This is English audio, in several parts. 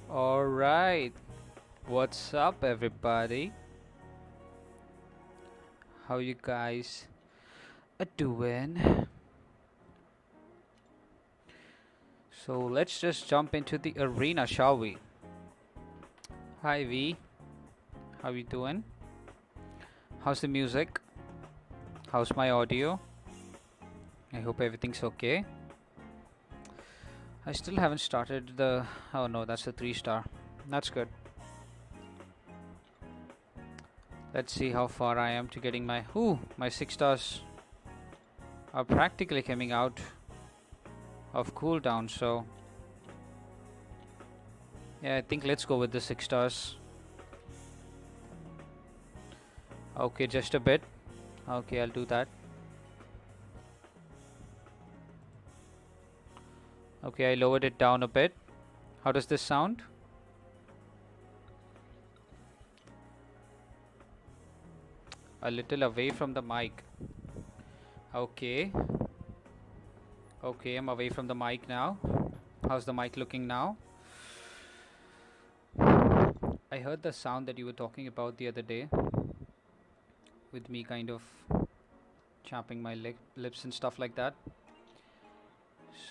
Alright, what's up everybody? How you guys are doing? So let's just jump into the arena, shall we? Hi V, how you doing? How's the music? How's my audio? I hope everything's okay. I still haven't started the... Oh no, that's the 3-star. That's good. Let's see how far I am to getting my... Ooh, my 6 stars are practically coming out of cooldown, so... Yeah, I think let's go with the 6 stars. Okay, just a bit. Okay, I'll do that. Okay, I lowered it down a bit. How does this sound? A little away from the mic. Okay. Okay, I'm away from the mic now. How's the mic looking now? I heard the sound that you were talking about the other day, with me kind of chapping my lips and stuff like that.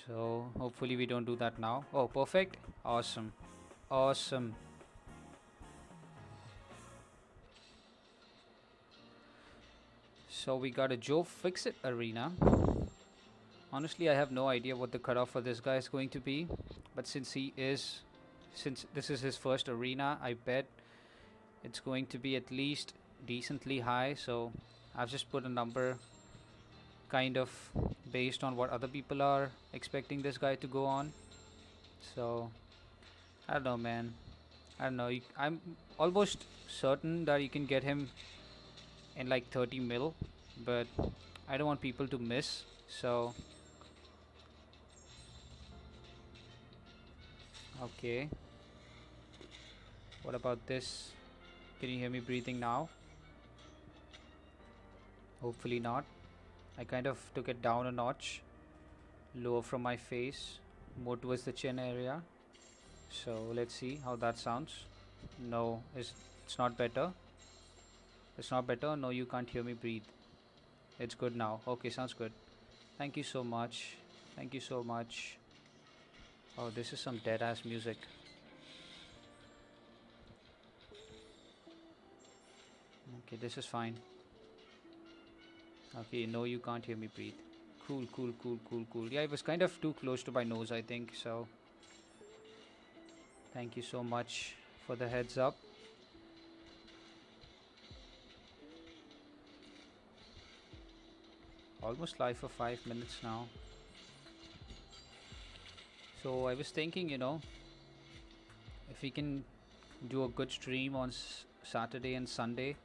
So hopefully we don't do that now. Oh, perfect. Awesome. Awesome. So we got a Joe Fixit arena. Honestly, I have no idea what the cutoff for this guy is going to be, but since this is his first arena, I bet it's going to be at least decently high. So I've just put a number kind of based on what other people are expecting this guy to go on. So I don't know, man. I don't know. I'm almost certain that you can get him in like 30 mil, but I don't want people to miss. So okay, what about this? Can you hear me breathing now? Hopefully not. I kind of took it down a notch, lower from my face, more towards the chin area. So let's see how that sounds. No, it's not better. It's not better. No, you can't hear me breathe. It's good now. Okay, sounds good. Thank you so much. Thank you so much. Oh, this is some dead ass music. Okay, this is fine. Okay, no, you can't hear me breathe. Cool, cool, cool, cool, cool. Yeah, it was kind of too close to my nose, I think. So, thank you so much for the heads up. Almost live for 5 minutes now. So, I was thinking, if we can do a good stream on Saturday and Sunday,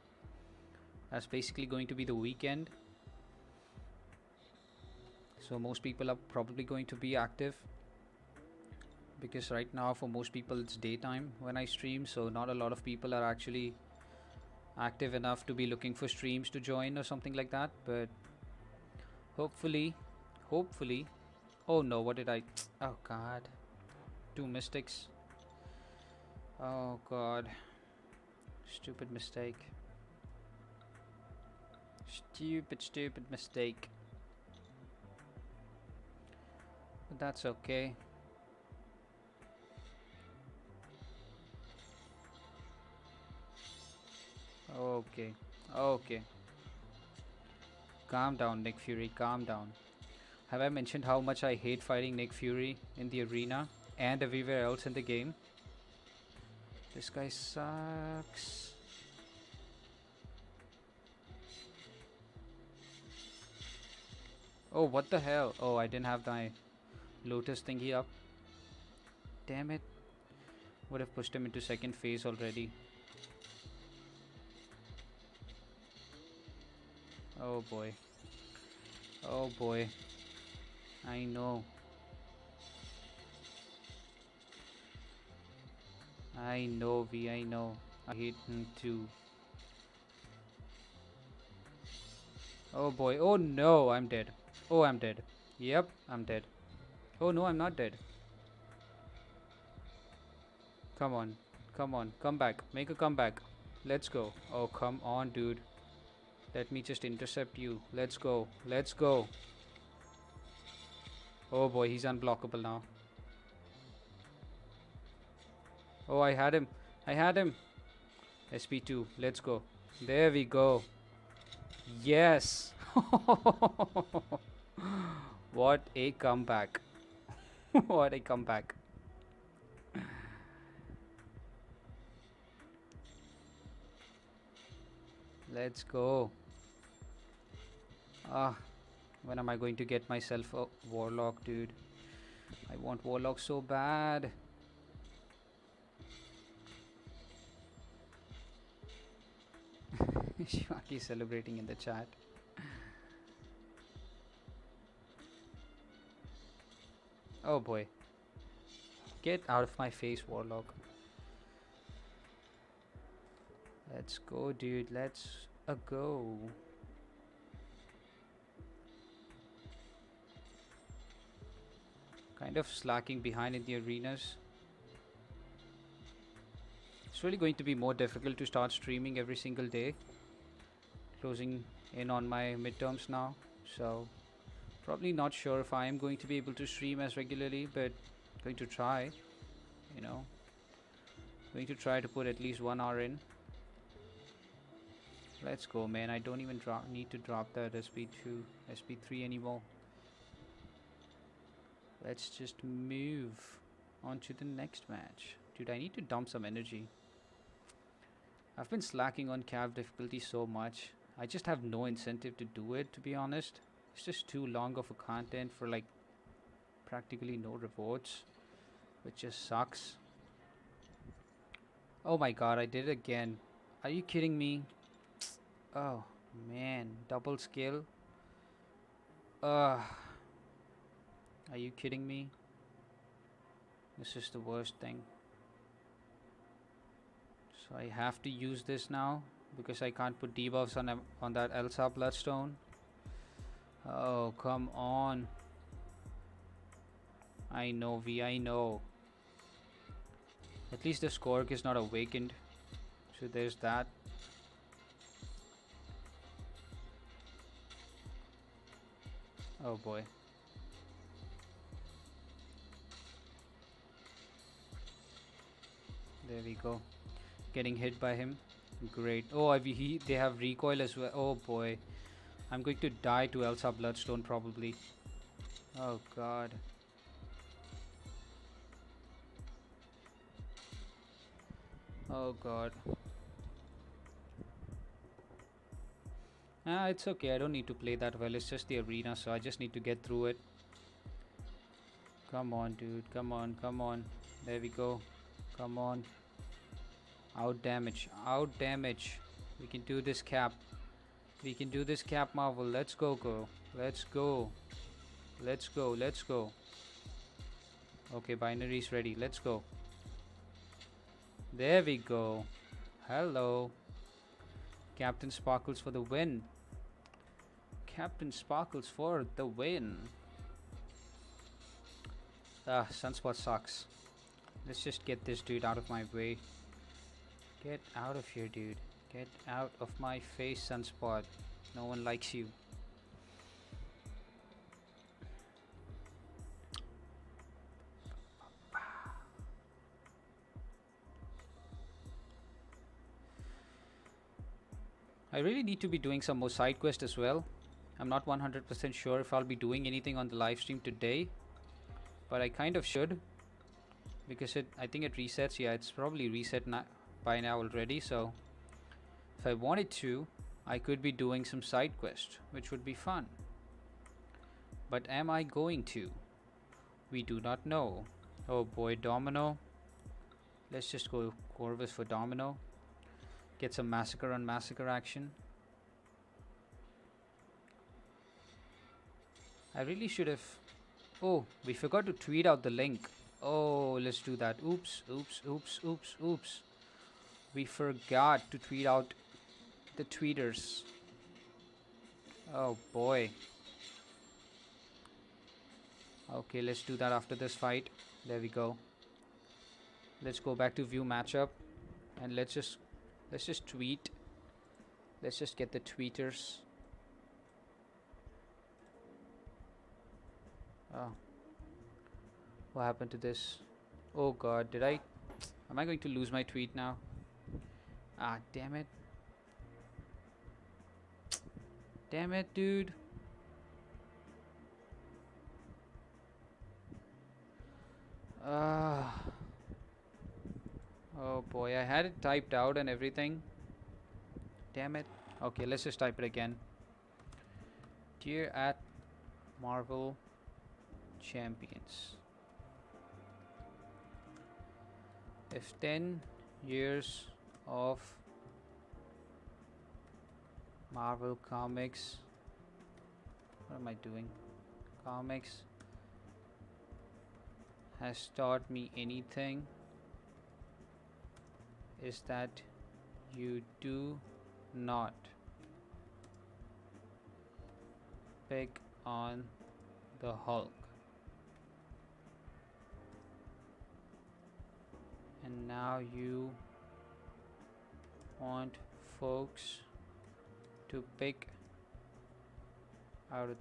that's basically going to be the weekend. So most people are probably going to be active, because right now for most people it's daytime when I stream, so not a lot of people are actually active enough to be looking for streams to join or something like that. But hopefully, oh no, what did I... Oh god, 2 mistakes. Oh god, stupid mistake. Stupid mistake. But that's okay. Okay. Calm down, Nick Fury, calm down. Have I mentioned how much I hate fighting Nick Fury in the arena and everywhere else in the game? This guy sucks. Oh, what the hell? Oh, I didn't have my Lotus thingy up. Damn it. Would have pushed him into second phase already. Oh boy. Oh boy. I know. I know, V, I know. I hate him too. Oh boy. Oh no, I'm dead. Oh, I'm dead. Yep, I'm dead. Oh no, I'm not dead. Come on. Come on. Come back. Make a comeback. Let's go. Oh, come on, dude. Let me just intercept you. Let's go. Let's go. Oh boy, he's unblockable now. Oh, I had him. I had him. SP2. Let's go. There we go. Yes. What a comeback. What a comeback. Let's go. Ah, when am I going to get myself a warlock, dude? I want warlock so bad. Shivaki celebrating in the chat. Oh boy. Get out of my face, warlock. Let's go, dude. Let's go. Kind of slacking behind in the arenas. It's really going to be more difficult to start streaming every single day. Closing in on my midterms now, so probably not sure if I am going to be able to stream as regularly, but going to try, you know, going to try to put at least 1 hour in. Let's go, man. I don't even need to drop that SP2, SP3 anymore. Let's just move on to the next match. Dude, I need to dump some energy. I've been slacking on cav difficulty so much. I just have no incentive to do it, to be honest. It's just too long of a content for like practically no rewards, which just sucks. Oh my god, I did it again. Are you kidding me? Oh man, double skill. Are you kidding me? This is the worst thing. So I have to use this now because I can't put debuffs on that Elsa Bloodstone. Oh, come on. I know, V, I know. At least the Skorg is not awakened. So there's that. Oh boy. There we go. Getting hit by him. Great. Oh, they have recoil as well. Oh boy. I'm going to die to Elsa Bloodstone probably. Oh god. Oh god. Ah, it's okay. I don't need to play that well. It's just the arena, so I just need to get through it. Come on, dude. Come on, come on. There we go. Come on. Out damage. Out damage. We can do this, Cap. We can do this, Cap Marvel. Let's go, girl. Let's go. Let's go. Let's go. Okay, binary's ready. Let's go. There we go. Hello. Captain Sparkles for the win. Captain Sparkles for the win. Ah, Sunspot sucks. Let's just get this dude out of my way. Get out of here, dude. Get out of my face, Sunspot. No one likes you. I really need to be doing some more side quests as well. I'm not 100% sure if I'll be doing anything on the live stream today, but I kind of should, because I think it resets. Yeah, it's probably reset by now already, so if I wanted to, I could be doing some side quests, which would be fun. But am I going to? We do not know. Oh boy, Domino. Let's just go Corvus for Domino. Get some massacre on massacre action. I really should have... Oh, we forgot to tweet out the link. Oh, let's do that. Oops, oops, oops, oops, oops. We forgot to tweet out the tweeters. Oh boy. Okay, let's do that after this fight. There we go. Let's go back to view matchup, and let's just tweet. Let's just get the tweeters. Oh, what happened to this? Oh god, did I? Am I going to lose my tweet now? Ah, damn it. Damn it, dude. Oh boy, I had it typed out and everything. Damn it. Okay, let's just type it again. Dear at Marvel Champions. If 10 years of Marvel Comics, what am I doing? Comics has taught me anything, is that you do not pick on the Hulk. And now you want folks to pick out of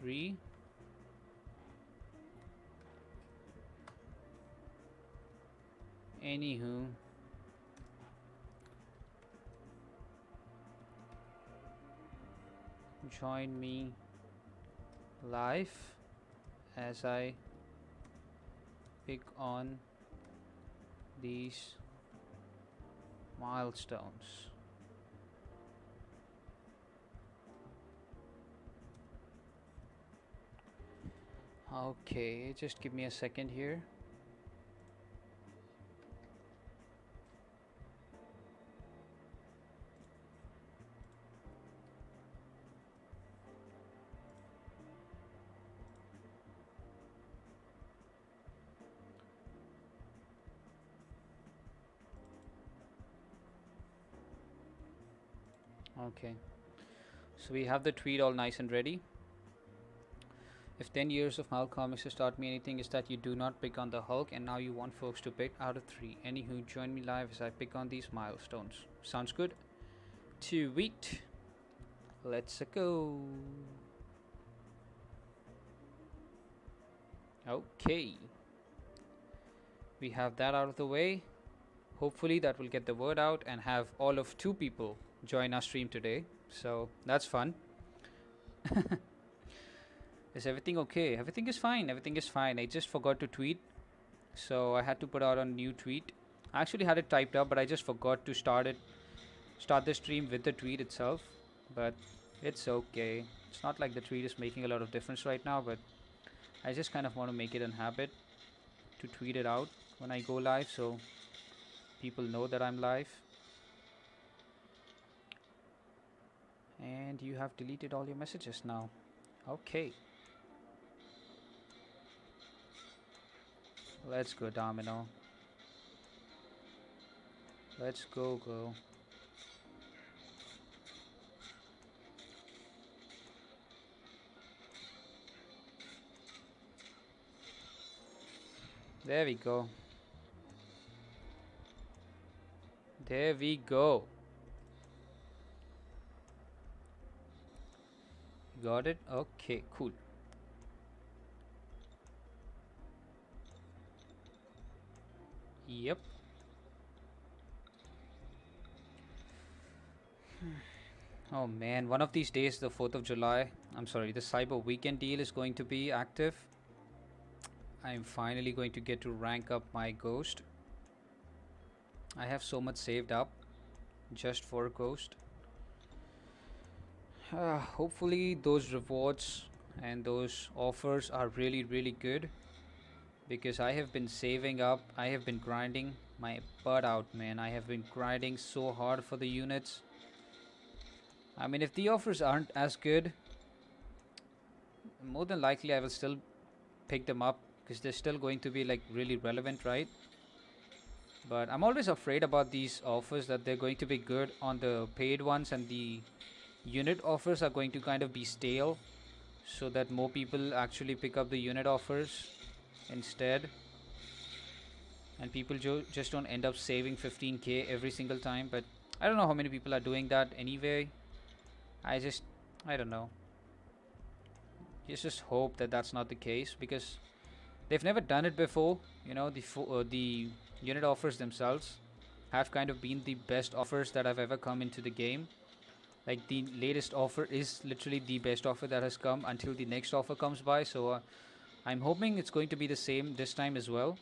3. Anywho, join me live as I pick on these milestones. Okay, just give me a second here. Okay, so we have the tweet all nice and ready. If 10 years of Marvel Comics has taught me anything, is that you do not pick on the Hulk, and now you want folks to pick out of 3. Anywho, join me live as I pick on these milestones. Sounds good? Tweet. Let's go. Okay. We have that out of the way. Hopefully that will get the word out and have all of 2 people join our stream today. So that's fun. Is everything okay? Everything is fine. Everything is fine. I just forgot to tweet, so I had to put out a new tweet. I actually had it typed up, but I just forgot to start the stream with the tweet itself. But it's okay. It's not like the tweet is making a lot of difference right now, but I just kind of want to make it a habit to tweet it out when I go live, so people know that I'm live. And you have deleted all your messages now. Okay. Let's go, Domino. Let's go. There we go. There we go. Got it? Okay, cool. Yep. Oh man, one of these days, the 4th of July, I'm sorry, the Cyber Weekend deal is going to be active. I'm finally going to get to rank up my Ghost. I have so much saved up just for Ghost. Hopefully those rewards and those offers are really good, because I have been saving up. I have been grinding my butt out, man. I have been grinding so hard for the units. I mean, if the offers aren't as good, more than likely I will still pick them up, because they're still going to be like really relevant, right? But I'm always afraid about these offers, that they're going to be good on the paid ones and the unit offers are going to kind of be stale, so that more people actually pick up the unit offers instead. and people just don't end up saving 15k every single time. But I don't know how many people are doing that anyway. I don't know. Just hope that that's not the case, because they've never done it before. You know, the unit offers themselves have kind of been the best offers that have ever come into the game. Like, the latest offer is literally the best offer that has come until the next offer comes by. So I'm hoping it's going to be the same this time as well.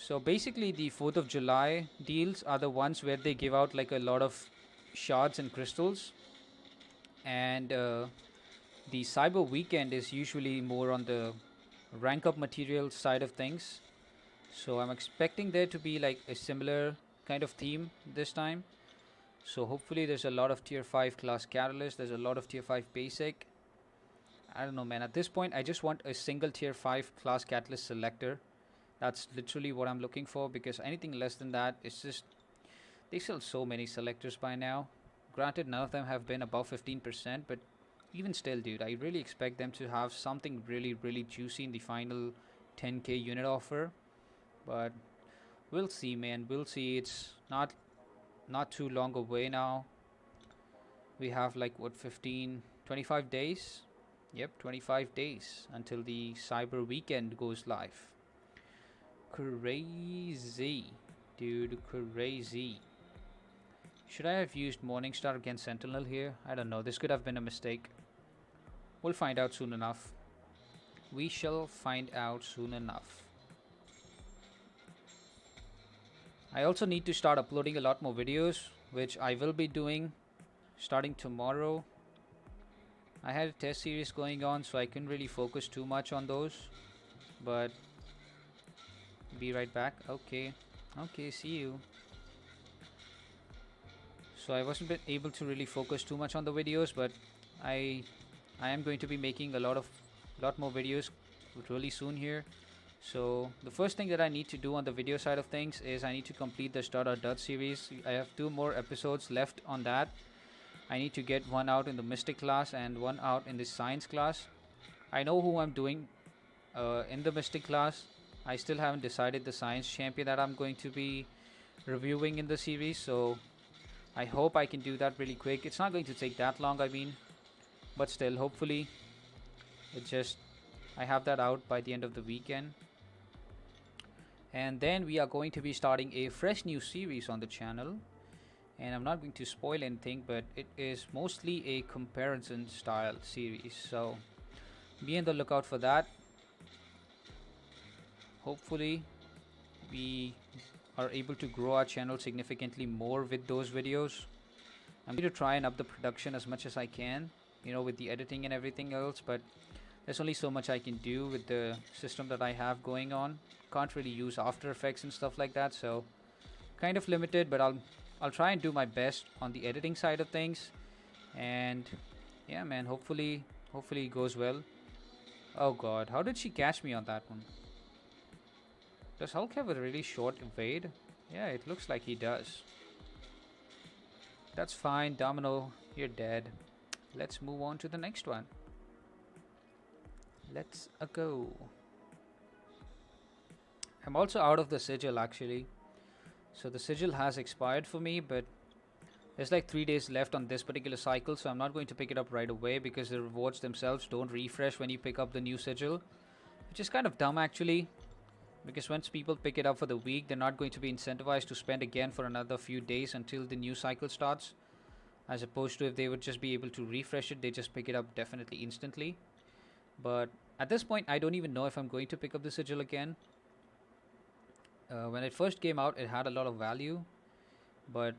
So basically, the 4th of July deals are the ones where they give out like a lot of shards and crystals, and the cyber weekend is usually more on the rank up material side of things. So I'm expecting there to be like a similar kind of theme this time. So hopefully there's a lot of tier 5 class catalyst, there's a lot of tier 5 basic. I don't know, man, at this point I just want a single tier 5 class catalyst selector. That's literally what I'm looking for, because anything less than that, it's just, they sell so many selectors by now. Granted, none of them have been above 15%, but even still, dude, I really expect them to have something really, really juicy in the final 10k unit offer. But we'll see, man. We'll see. It's not too long away now. We have like what, 25 days? Yep, 25 days until the cyber weekend goes live. Crazy, dude, crazy. Should I have used Morningstar against Sentinel here? I don't know. This could have been a mistake. We'll find out soon enough. We shall find out soon enough. I also need to start uploading a lot more videos, which I will be doing starting tomorrow. I had a test series going on, so I couldn't really focus too much on those. But be right back. Okay, see you. So I wasn't able to really focus too much on the videos, but I am going to be making a lot more videos really soon here. So the first thing that I need to do on the video side of things is I need to complete the Dud series. I have 2 more episodes left on that. I need to get one out in the Mystic class and one out in the Science class. I know who I'm doing in the Mystic class. I still haven't decided the Science champion that I'm going to be reviewing in the series, so I hope I can do that really quick. It's not going to take that long, I mean, but still, hopefully I have that out by the end of the weekend. And then we are going to be starting a fresh new series on the channel, and I'm not going to spoil anything, but it is mostly a comparison style series, so be on the lookout for that. Hopefully we are able to grow our channel significantly more with those videos. I'm going to try and up the production as much as I can, you know, with the editing and everything else, but there's only so much I can do with the system that I have going on. Can't really use After Effects and stuff like that, so kind of limited, but I'll try and do my best on the editing side of things. And yeah, man, hopefully it goes well. Oh god, how did she catch me on that one? Does Hulk have a really short evade? Yeah, it looks like he does. That's fine, Domino, you're dead. Let's move on to the next one. Let's go. I'm also out of the sigil actually. So the sigil has expired for me, but there's like 3 days left on this particular cycle, so I'm not going to pick it up right away because the rewards themselves don't refresh when you pick up the new sigil, which is kind of dumb actually, because once people pick it up for the week, they're not going to be incentivized to spend again for another few days until the new cycle starts, as opposed to if they would just be able to refresh it, they just pick it up definitely instantly. But at this point, I don't even know if I'm going to pick up the sigil again. When it first came out, it had a lot of value, but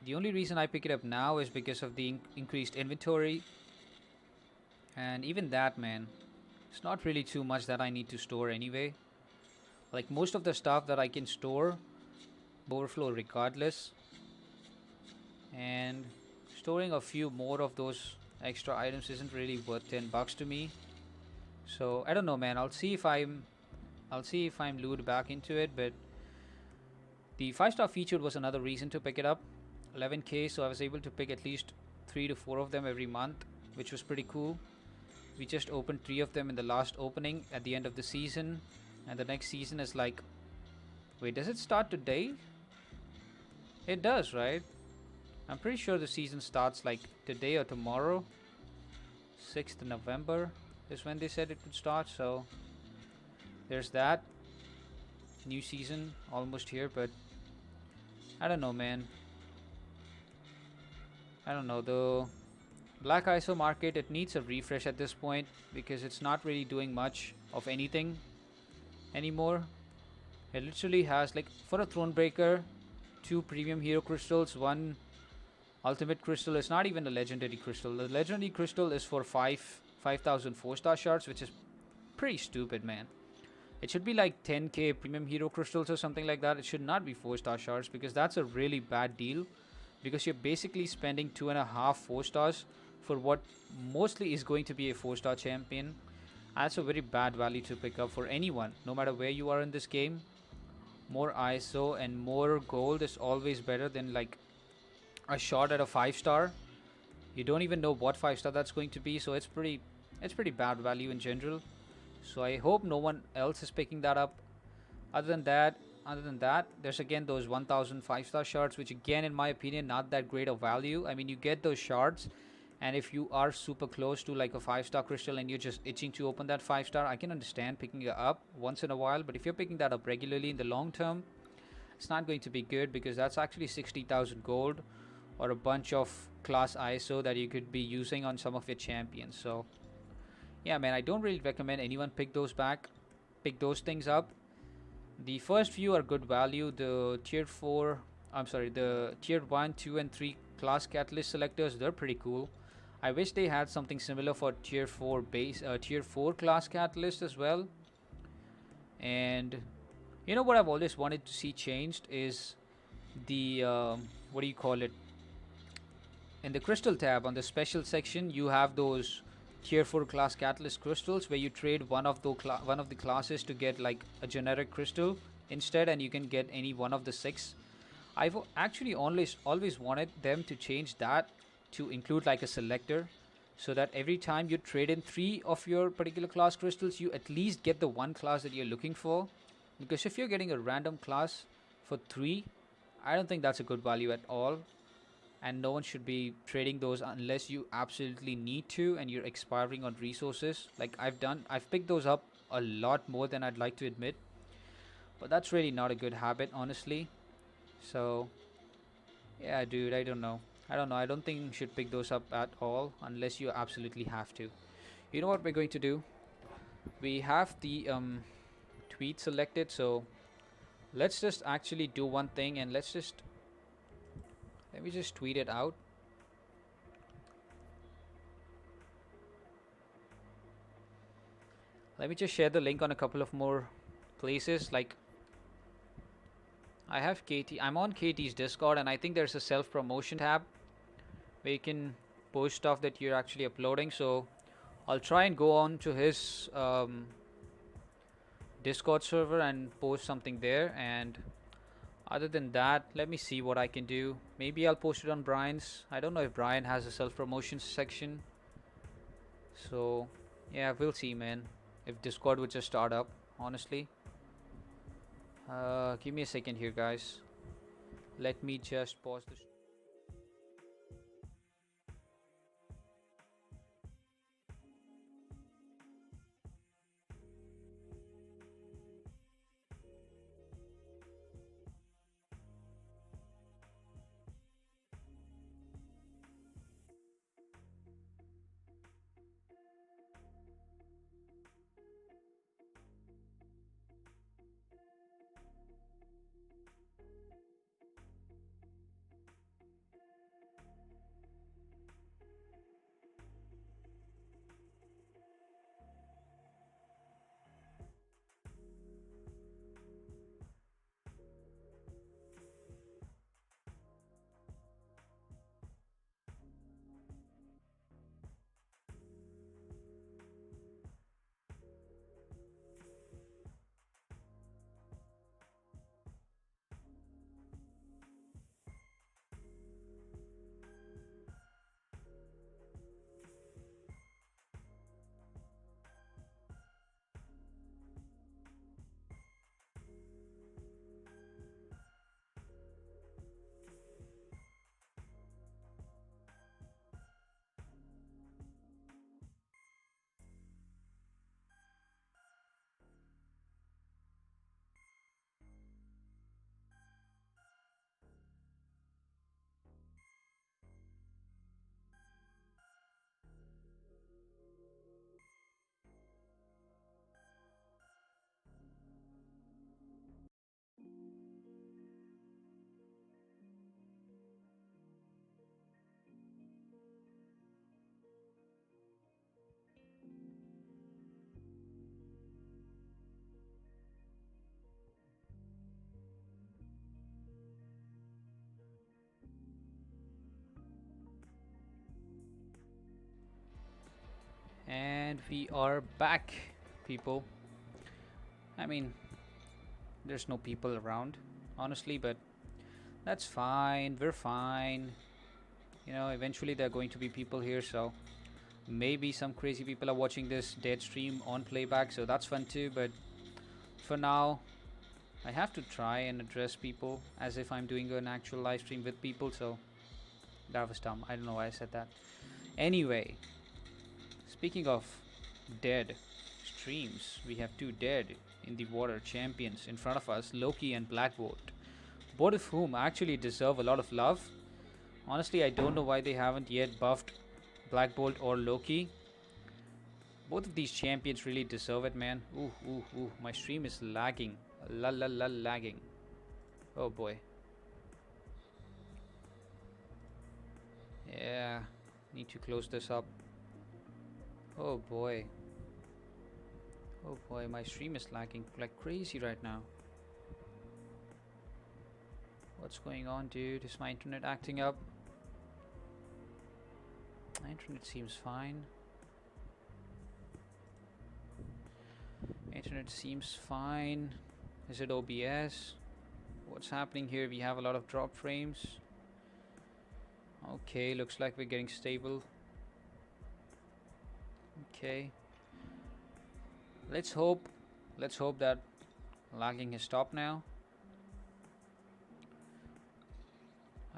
the only reason I pick it up now is because of the increased inventory. And even that, man, it's not really too much that I need to store anyway. Like, most of the stuff that I can store overflow regardless, and storing a few more of those extra items isn't really worth $10 to me. So I don't know, man. I'll see if I'm lured back into it, but the 5-star featured was another reason to pick it up. 11k, so I was able to pick at least 3 to 4 of them every month, which was pretty cool. We just opened 3 of them in the last opening at the end of the season, and the next season is like Wait, does it start today? It does, right? I'm pretty sure the season starts like today or tomorrow. 6th November is when they said it would start, so there's that. New season almost here, but I don't know, man. I don't know. The Black ISO market, it needs a refresh at this point because it's not really doing much of anything anymore. It literally has, like, for a Thronebreaker, 2 premium hero crystals, 1 ultimate crystal. It's not even a legendary crystal. The legendary crystal is for 5,000 4-star shards, which is pretty stupid, man. It should be like 10k premium hero crystals or something like that. It should not be 4-star shards because that's a really bad deal. Because you're basically spending 2.5 4-stars for what mostly is going to be a 4-star champion. That's a very bad value to pick up for anyone, no matter where you are in this game. More ISO and more gold is always better than like a shot at a 5-star. You don't even know what 5-star that's going to be, so it's pretty bad value in general. So I hope no one else is picking that up. Other than that, there's again those 1,000 5-star shards, which again, in my opinion, not that great of value. I mean, you get those shards, and if you are super close to like a 5-star crystal and you're just itching to open that 5-star, I can understand picking it up once in a while. But if you're picking that up regularly in the long term, it's not going to be good because that's actually 60,000 gold or a bunch of class ISO that you could be using on some of your champions. So yeah, man, I don't really recommend anyone pick those things up. The first few are good value. The tier 1, 2 and 3 class catalyst selectors, they're pretty cool. I wish they had something similar for tier 4 class catalyst as well. And you know what I've always wanted to see changed is the what do you call it? In the crystal tab on the special section, you have those tier 4 class catalyst crystals where you trade one of the classes to get like a generic crystal instead, and you can get any one of the 6. I've actually always wanted them to change that to include like a selector, so that every time you trade in 3 of your particular class crystals, you at least get the one class that you're looking for. Because if you're getting a random class for 3, I don't think that's a good value at all. And no one should be trading those unless you absolutely need to and you're expiring on resources. Like I've picked those up a lot more than I'd like to admit, but that's really not a good habit, honestly. So yeah, dude, I don't think you should pick those up at all unless you absolutely have to. You know what we're going to do? We have the tweet selected, so let's just actually do one thing, and let me just tweet it out. Let me just share the link on a couple of more places. Like, I have KT. I'm on KT's Discord, and I think there's a self-promotion tab where you can post stuff that you're actually uploading. So I'll try and go on to his Discord server and post something there. And other than that, let me see what I can do. Maybe I'll post it on Brian's. I don't know if Brian has a self-promotion section. So yeah, we'll see, man. If Discord would just start up, honestly. Give me a second here, guys. Let me just pause this. We are back, people. I mean, there's no people around, honestly, but that's fine. We're fine. You know, eventually there are going to be people here, so maybe some crazy people are watching this dead stream on playback, so that's fun too. But for now, I have to try and address people as if I'm doing an actual live stream with people, so that was dumb. I don't know why I said that. Anyway, speaking of dead streams, we have two dead in the water champions in front of us, Loki and Black Bolt, both of whom actually deserve a lot of love. Honestly, I don't know why they haven't yet buffed Black Bolt or Loki. Both of these champions really deserve it, man. Ooh, ooh, ooh. My stream is lagging. La la la lagging. Oh boy. Yeah. Need to close this up. Oh boy. Oh boy, my stream is lagging like crazy right now. What's going on, dude? Is my internet acting up? My internet seems fine. Internet seems fine. Is it OBS? What's happening here? We have a lot of drop frames. Okay, looks like we're getting stable. Okay. Let's hope that lagging has stopped now.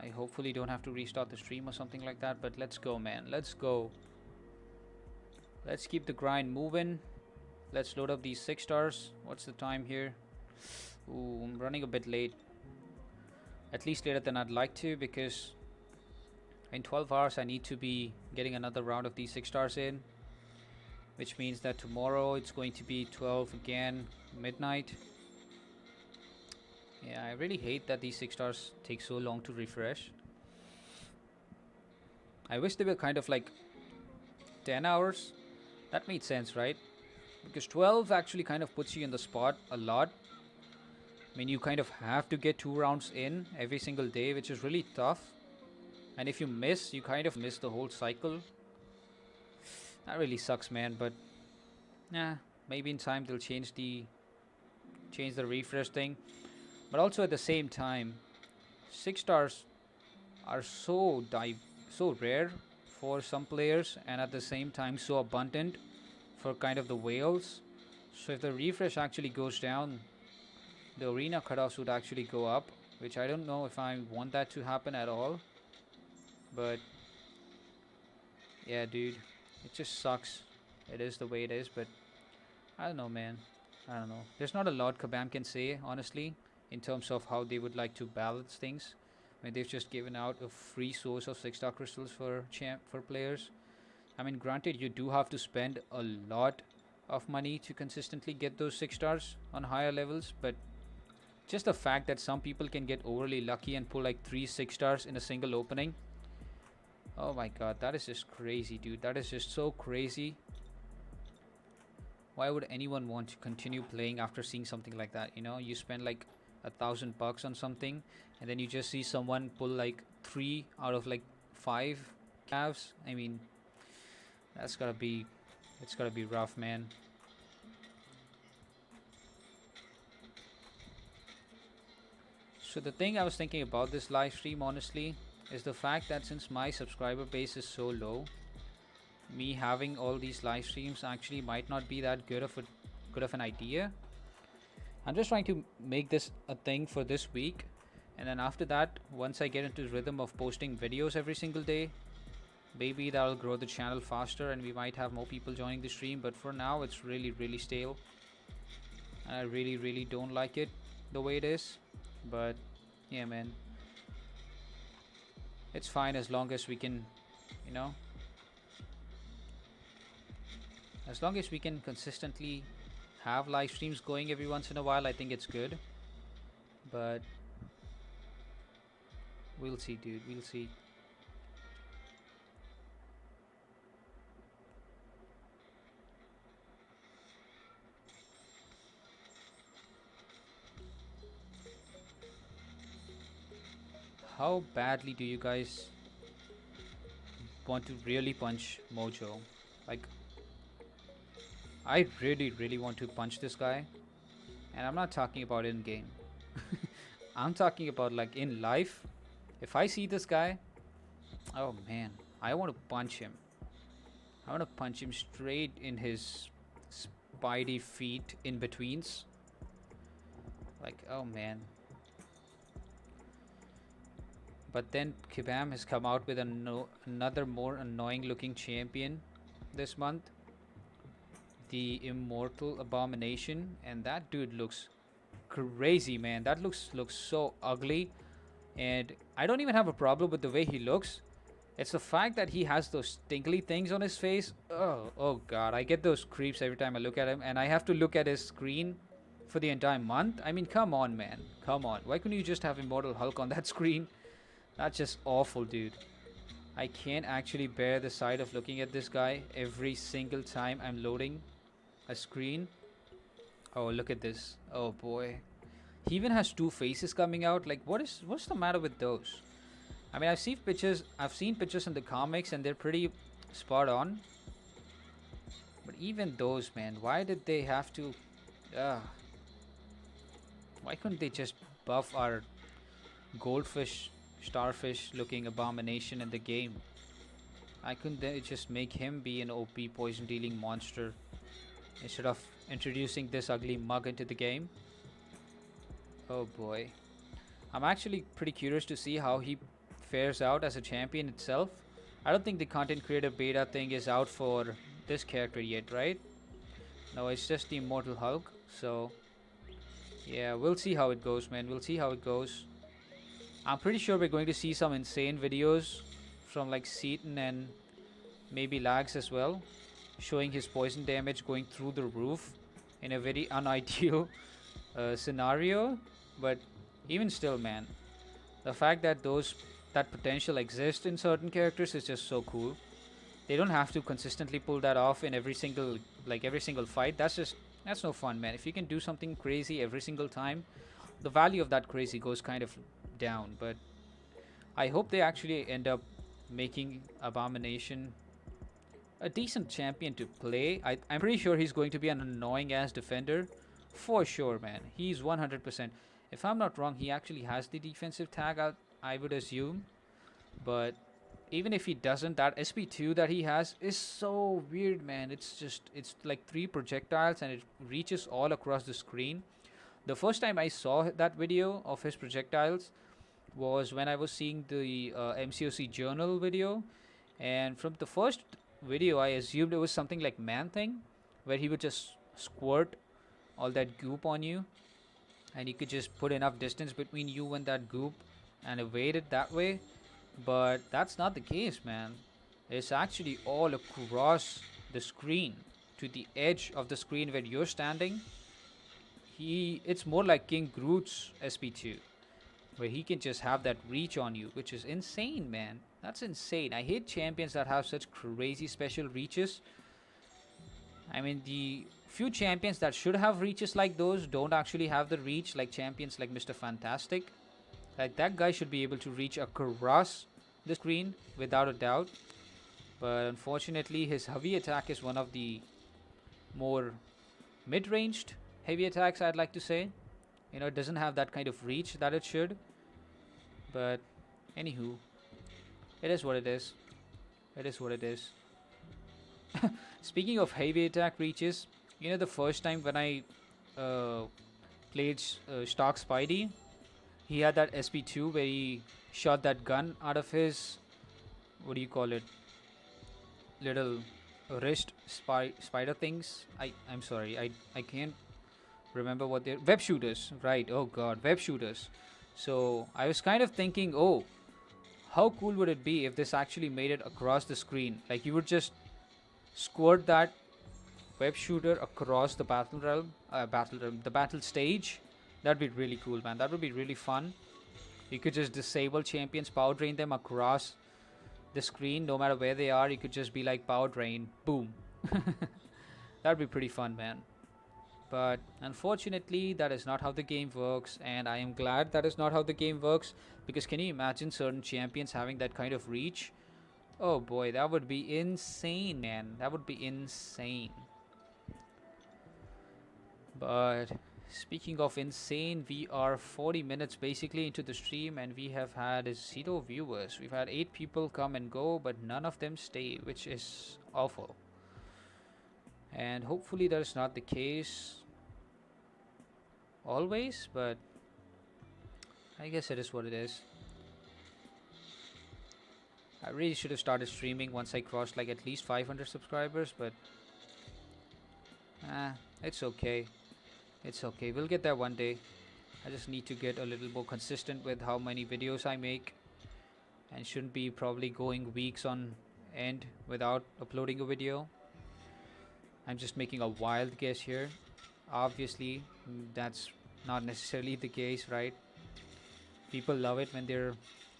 I hopefully don't have to restart the stream or something like that, but let's go, man. Let's go. Let's keep the grind moving. Let's load up these 6 stars. What's the time here? Ooh, I'm running a bit late. At least later than I'd like to, because in 12 hours I need to be getting another round of these 6 stars in, which means that tomorrow it's going to be 12 again, midnight. Yeah, I really hate that these 6 stars take so long to refresh. I wish they were kind of like 10 hours. That made sense, right? Because 12 actually kind of puts you in the spot a lot. I mean, you kind of have to get 2 rounds in every single day, which is really tough. And if you miss, you kind of miss the whole cycle. That really sucks, man. But yeah, maybe in time they'll change the refresh thing. But also at the same time, 6 stars are so rare for some players, and at the same time so abundant for kind of the whales. So if the refresh actually goes down, the arena cutoffs would actually go up, which I don't know if I want that to happen at all. But yeah, dude, it just sucks. It is the way it is, but I don't know, man. I don't know. There's not a lot Kabam can say, honestly, in terms of how they would like to balance things. I mean, they've just given out a free source of 6-star crystals for players. I mean, granted, you do have to spend a lot of money to consistently get those 6 stars on higher levels, but just the fact that some people can get overly lucky and pull like 3 6 stars in a single opening. Oh my god, that is just crazy, dude. That is just so crazy. Why would anyone want to continue playing after seeing something like that? You know, you spend like $1,000 on something, and then you just see someone pull like 3 out of like 5 calves. I mean, it's gotta be rough, man. So the thing I was thinking about this live stream, honestly, is the fact that since my subscriber base is so low, me having all these live streams actually might not be that good of an idea. I'm just trying to make this a thing for this week, and then after that, once I get into the rhythm of posting videos every single day, maybe that'll grow the channel faster and we might have more people joining the stream. But for now, it's really stale, and I really don't like it the way it is. But yeah, man, it's fine as long as we can, you know, as long as we can consistently have live streams going every once in a while. I think it's good. But we'll see, dude, we'll see. How badly do you guys want to really punch Mojo? Like, I really, really want to punch this guy. And I'm not talking about in game. I'm talking about like in life. If I see this guy, oh man, I want to punch him. I want to punch him straight in his spidey feet in betweens. Like, oh man. But then Kibam has come out with another more annoying looking champion this month. The Immortal Abomination. And that dude looks crazy, man. That looks so ugly. And I don't even have a problem with the way he looks. It's the fact that he has those tingly things on his face. Oh god, I get those creeps every time I look at him, and I have to look at his screen for the entire month. I mean, come on, man. Come on. Why couldn't you just have Immortal Hulk on that screen? That's just awful, dude. I can't actually bear the sight of looking at this guy every single time I'm loading a screen. Oh, look at this. Oh boy. He even has two faces coming out. Like, what's the matter with those? I mean, I've seen pictures in the comics and they're pretty spot on. But even those, man, why did they have to... why couldn't they just buff our goldfish, starfish looking abomination in the game? Why couldn't they just make him be an OP poison dealing monster instead of introducing this ugly mug into the game? Oh boy. I'm actually pretty curious to see how he fares out as a champion itself. I don't think the content creator beta thing is out for this character yet, right? No, it's just the Immortal Hulk. So yeah, we'll see how it goes, man. We'll see how it goes. I'm pretty sure we're going to see some insane videos from like Seaton and maybe Lags as well, showing his poison damage going through the roof in a very unideal scenario. But even still, man, the fact that that potential exists in certain characters is just so cool. They don't have to consistently pull that off in every single fight. That's no fun, man. If you can do something crazy every single time, the value of that crazy goes kind of down. But I hope they actually end up making Abomination a decent champion to play. I'm pretty sure he's going to be an annoying ass defender for sure, man. He's 100%. If I'm not wrong, he actually has the defensive tag, I would assume. But even if he doesn't, that SP2 that he has is so weird, man. It's like 3 projectiles and it reaches all across the screen. The first time I saw that video of his projectiles was when I was seeing the MCOC journal video. And from the first video, I assumed it was something like Man-Thing, where he would just squirt all that goop on you. And you could just put enough distance between you and that goop and evade it that way. But that's not the case, man. It's actually all across the screen to the edge of the screen where you're standing. It's more like King Groot's SP2, where he can just have that reach on you, which is insane, man. That's insane. I hate champions that have such crazy special reaches. I mean, the few champions that should have reaches like those don't actually have the reach, like champions like Mr. Fantastic. Like, that guy should be able to reach across the screen without a doubt. But unfortunately, his heavy attack is one of the more mid-ranged heavy attacks, I'd like to say. You know, it doesn't have that kind of reach that it should. But anywho, it is what it is. It is what it is. Speaking of heavy attack reaches, you know, the first time when I played Stock Spidey, he had that SP2 where he shot that gun out of his, what do you call it, little wrist spider things. I'm sorry, I can't remember what they're, web shooters, right? Oh god, web shooters. So I was kind of thinking, oh, how cool would it be if this actually made it across the screen? Like, you would just squirt that web shooter across the the battle stage. That'd be really cool, man. That would be really fun. You could just disable champions, power drain them across the screen, no matter where they are. You could just be like, power drain, boom. That'd be pretty fun, man. But unfortunately, that is not how the game works, and I am glad that is not how the game works, because can you imagine certain champions having that kind of reach? Oh boy, that would be insane, man. That would be insane. But speaking of insane, we are 40 minutes basically into the stream and we have had 0 viewers. We've had 8 people come and go, but none of them stay, which is awful. And hopefully that is not the case always, but I guess it is what it is. I really should have started streaming once I crossed like at least 500 subscribers, but it's okay. It's okay. We'll get there one day. I just need to get a little more consistent with how many videos I make, and shouldn't be probably going weeks on end without uploading a video. I'm just making a wild guess here. Obviously, that's not necessarily the case, right? People love it when their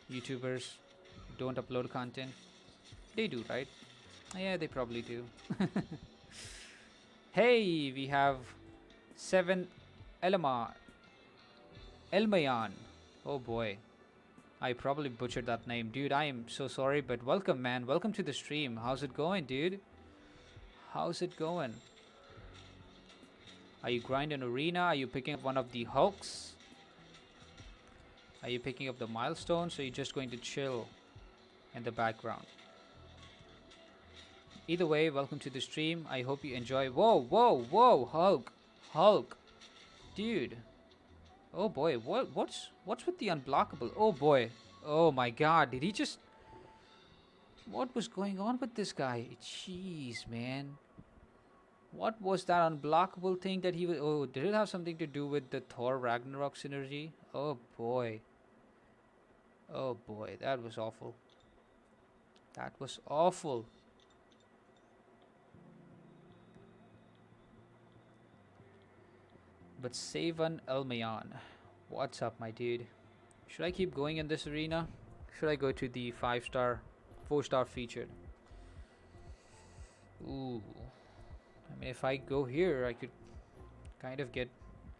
YouTubers don't upload content. They do, right? Yeah, they probably do. Hey, we have 7 Elmayan. Oh boy. I probably butchered that name. Dude, I am so sorry, but welcome, man. Welcome to the stream. How's it going, dude? How's it going? Are you grinding arena? Are you picking up one of the hulks? Are you picking up the milestones, or are you just going to chill in the background? Either way, welcome to the stream. I hope you enjoy. Whoa, whoa, whoa, Hulk, dude. Oh boy, what's with the unblockable? Oh boy, oh my God, did he just? What was going on with this guy? Jeez, man. What was that unblockable thing that he was? Oh, did it have something to do with the Thor Ragnarok synergy? Oh boy. Oh boy, that was awful. That was awful. But Savan Elmayan, what's up, my dude? Should I keep going in this arena? Should I go to the 5-star, 4-star featured? Ooh. I mean, if I go here, I could kind of get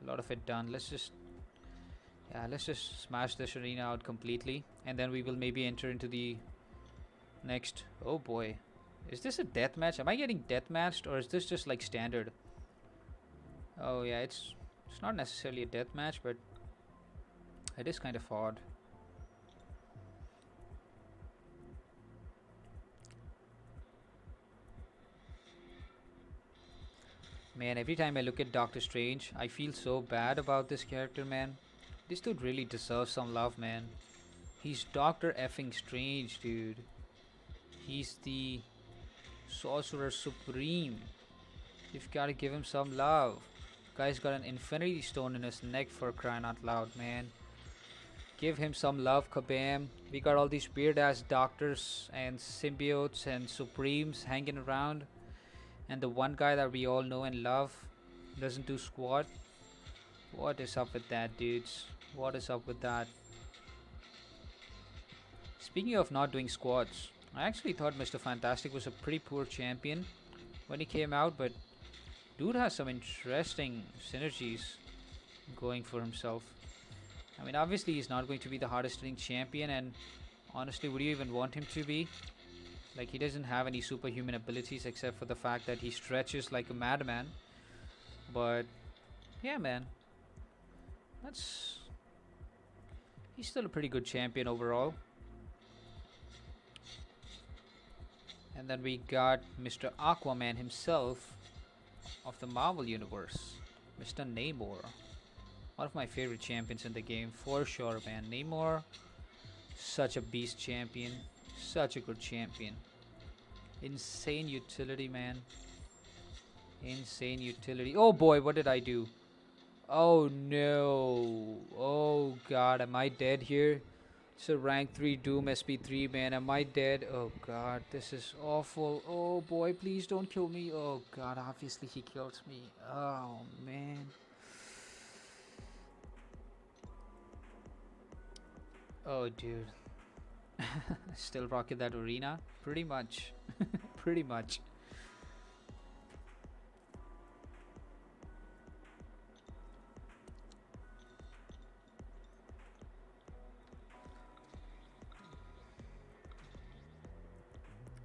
a lot of it done. Let's just smash this arena out completely, and then we will maybe enter into the next. Oh boy, is this a death match? Am I getting death matched, or is this just like standard? Oh yeah, it's not necessarily a death match, but it is kind of odd. Man, every time I look at Doctor Strange, I feel so bad about this character, man. This dude really deserves some love, man. He's Doctor effing Strange, dude. He's the Sorcerer Supreme. You've got to give him some love. Guy's got an Infinity Stone in his neck, for crying out loud, man. Give him some love, kabam. We got all these weird ass doctors and symbiotes and supremes hanging around, and the one guy that we all know and love doesn't do squat. What is up with that, dudes? What is up with that? Speaking of not doing squats, I actually thought Mr. Fantastic was a pretty poor champion when he came out, but dude has some interesting synergies going for himself. I mean, obviously he's not going to be the hardest hitting champion, and honestly, would you even want him to be? Like, he doesn't have any superhuman abilities except for the fact that he stretches like a madman. But yeah, man, he's still a pretty good champion overall. And then we got Mr. Aquaman himself of the Marvel Universe, Mr. Namor. One of my favorite champions in the game, for sure, man. Namor, such a beast champion, such a good champion. Insane utility, man. Insane utility. Oh boy, what did I do? Oh no. Oh god, am I dead here? It's a rank 3 Doom SP3, man. Am I dead? Oh god, this is awful. Oh boy, please don't kill me. Oh god, obviously he kills me. Oh man. Oh dude. Still rocking that arena? Pretty much. Pretty much.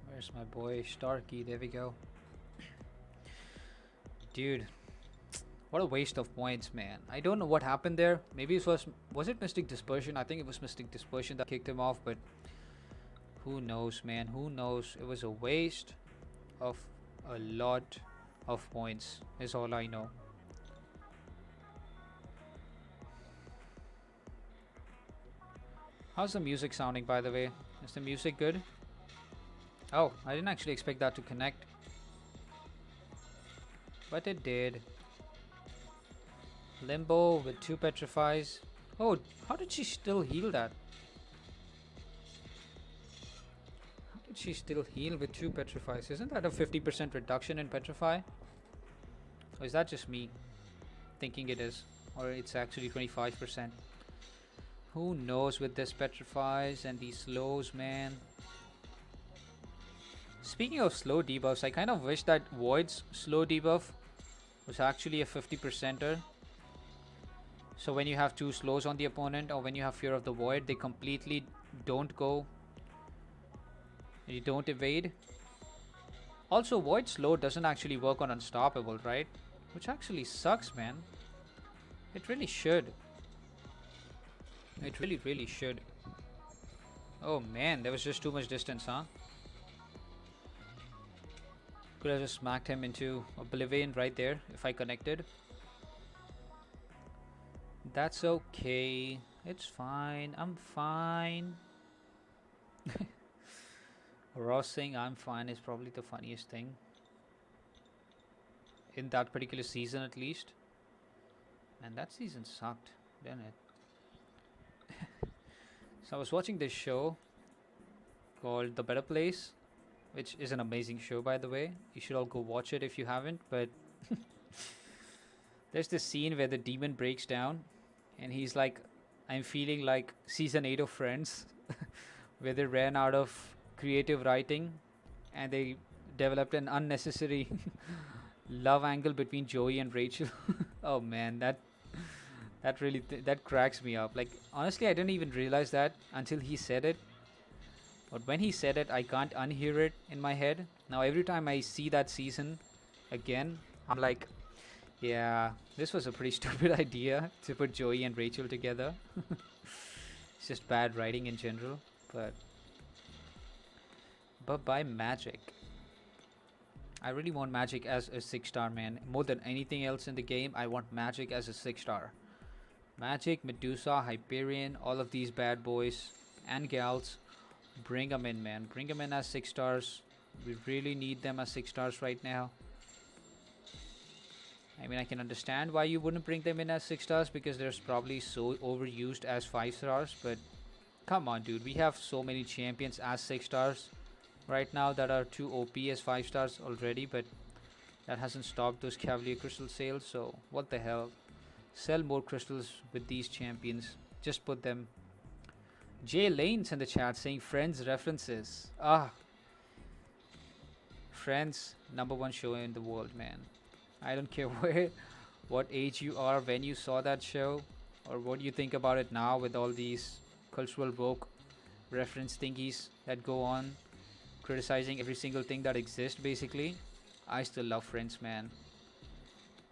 Where's my boy Starkey? There we go. Dude, What a waste of points, man. I don't know what happened there. Maybe it was it Mystic Dispersion? I think it was Mystic Dispersion that kicked him off, but who knows, man? Who knows? It was a waste of a lot of points, is all I know. How's the music sounding, by the way? Is the music good? Oh, I didn't actually expect that to connect. But it did. Limbo with 2 petrifies. Oh, how did she still heal that? How did she still heal with 2 petrifies? Isn't that a 50% reduction in petrify? Or is that just me thinking it is? Or it's actually 25%? Who knows with this petrifies and these slows, man. Speaking of slow debuffs, I kind of wish that Void's slow debuff was actually a 50%er. So when you have 2 slows on the opponent, or when you have Fear of the Void, they completely don't go. You don't evade. Also, Void slow doesn't actually work on Unstoppable, right? Which actually sucks, man. It really should. It really should. Oh man, there was just too much distance, huh? Could have just smacked him into Oblivion right there if I connected. That's okay. It's fine. I'm fine. Ross saying I'm fine is probably the funniest thing. In that particular season, at least. And that season sucked, didn't it? So I was watching this show called The Better Place, which is an amazing show, by the way. You should all go watch it if you haven't. But there's this scene where the demon breaks down and he's like, I'm feeling like season 8 of Friends, where they ran out of creative writing and they developed an unnecessary love angle between Joey and Rachel. Oh man, that really that cracks me up. Like, honestly, I didn't even realize that until he said it. But when he said it, I can't unhear it in my head. Now every time I see that season again, I'm like, yeah, this was a pretty stupid idea to put Joey and Rachel together. It's just bad writing in general. But by Magic, I really want Magic as a 6-star, man. More than anything else in the game, I want Magic as a 6-star. Magic, Medusa, Hyperion, all of these bad boys and gals, bring them in, man. Bring them in as 6 stars. We really need them as 6 stars right now. I mean, I can understand why you wouldn't bring them in as 6 stars, because they're probably so overused as 5 stars. But come on, dude. We have so many champions as 6 stars right now that are too OP as 5 stars already. But that hasn't stopped those Cavalier Crystal sales. So what the hell? Sell more crystals with these champions. Just put them. Jay Lane's in the chat saying Friends references. Friends, #1 show in the world, man. I don't care what age you are when you saw that show, or what you think about it now with all these cultural woke reference thingies that go on, criticizing every single thing that exists, basically. I still love Friends, man.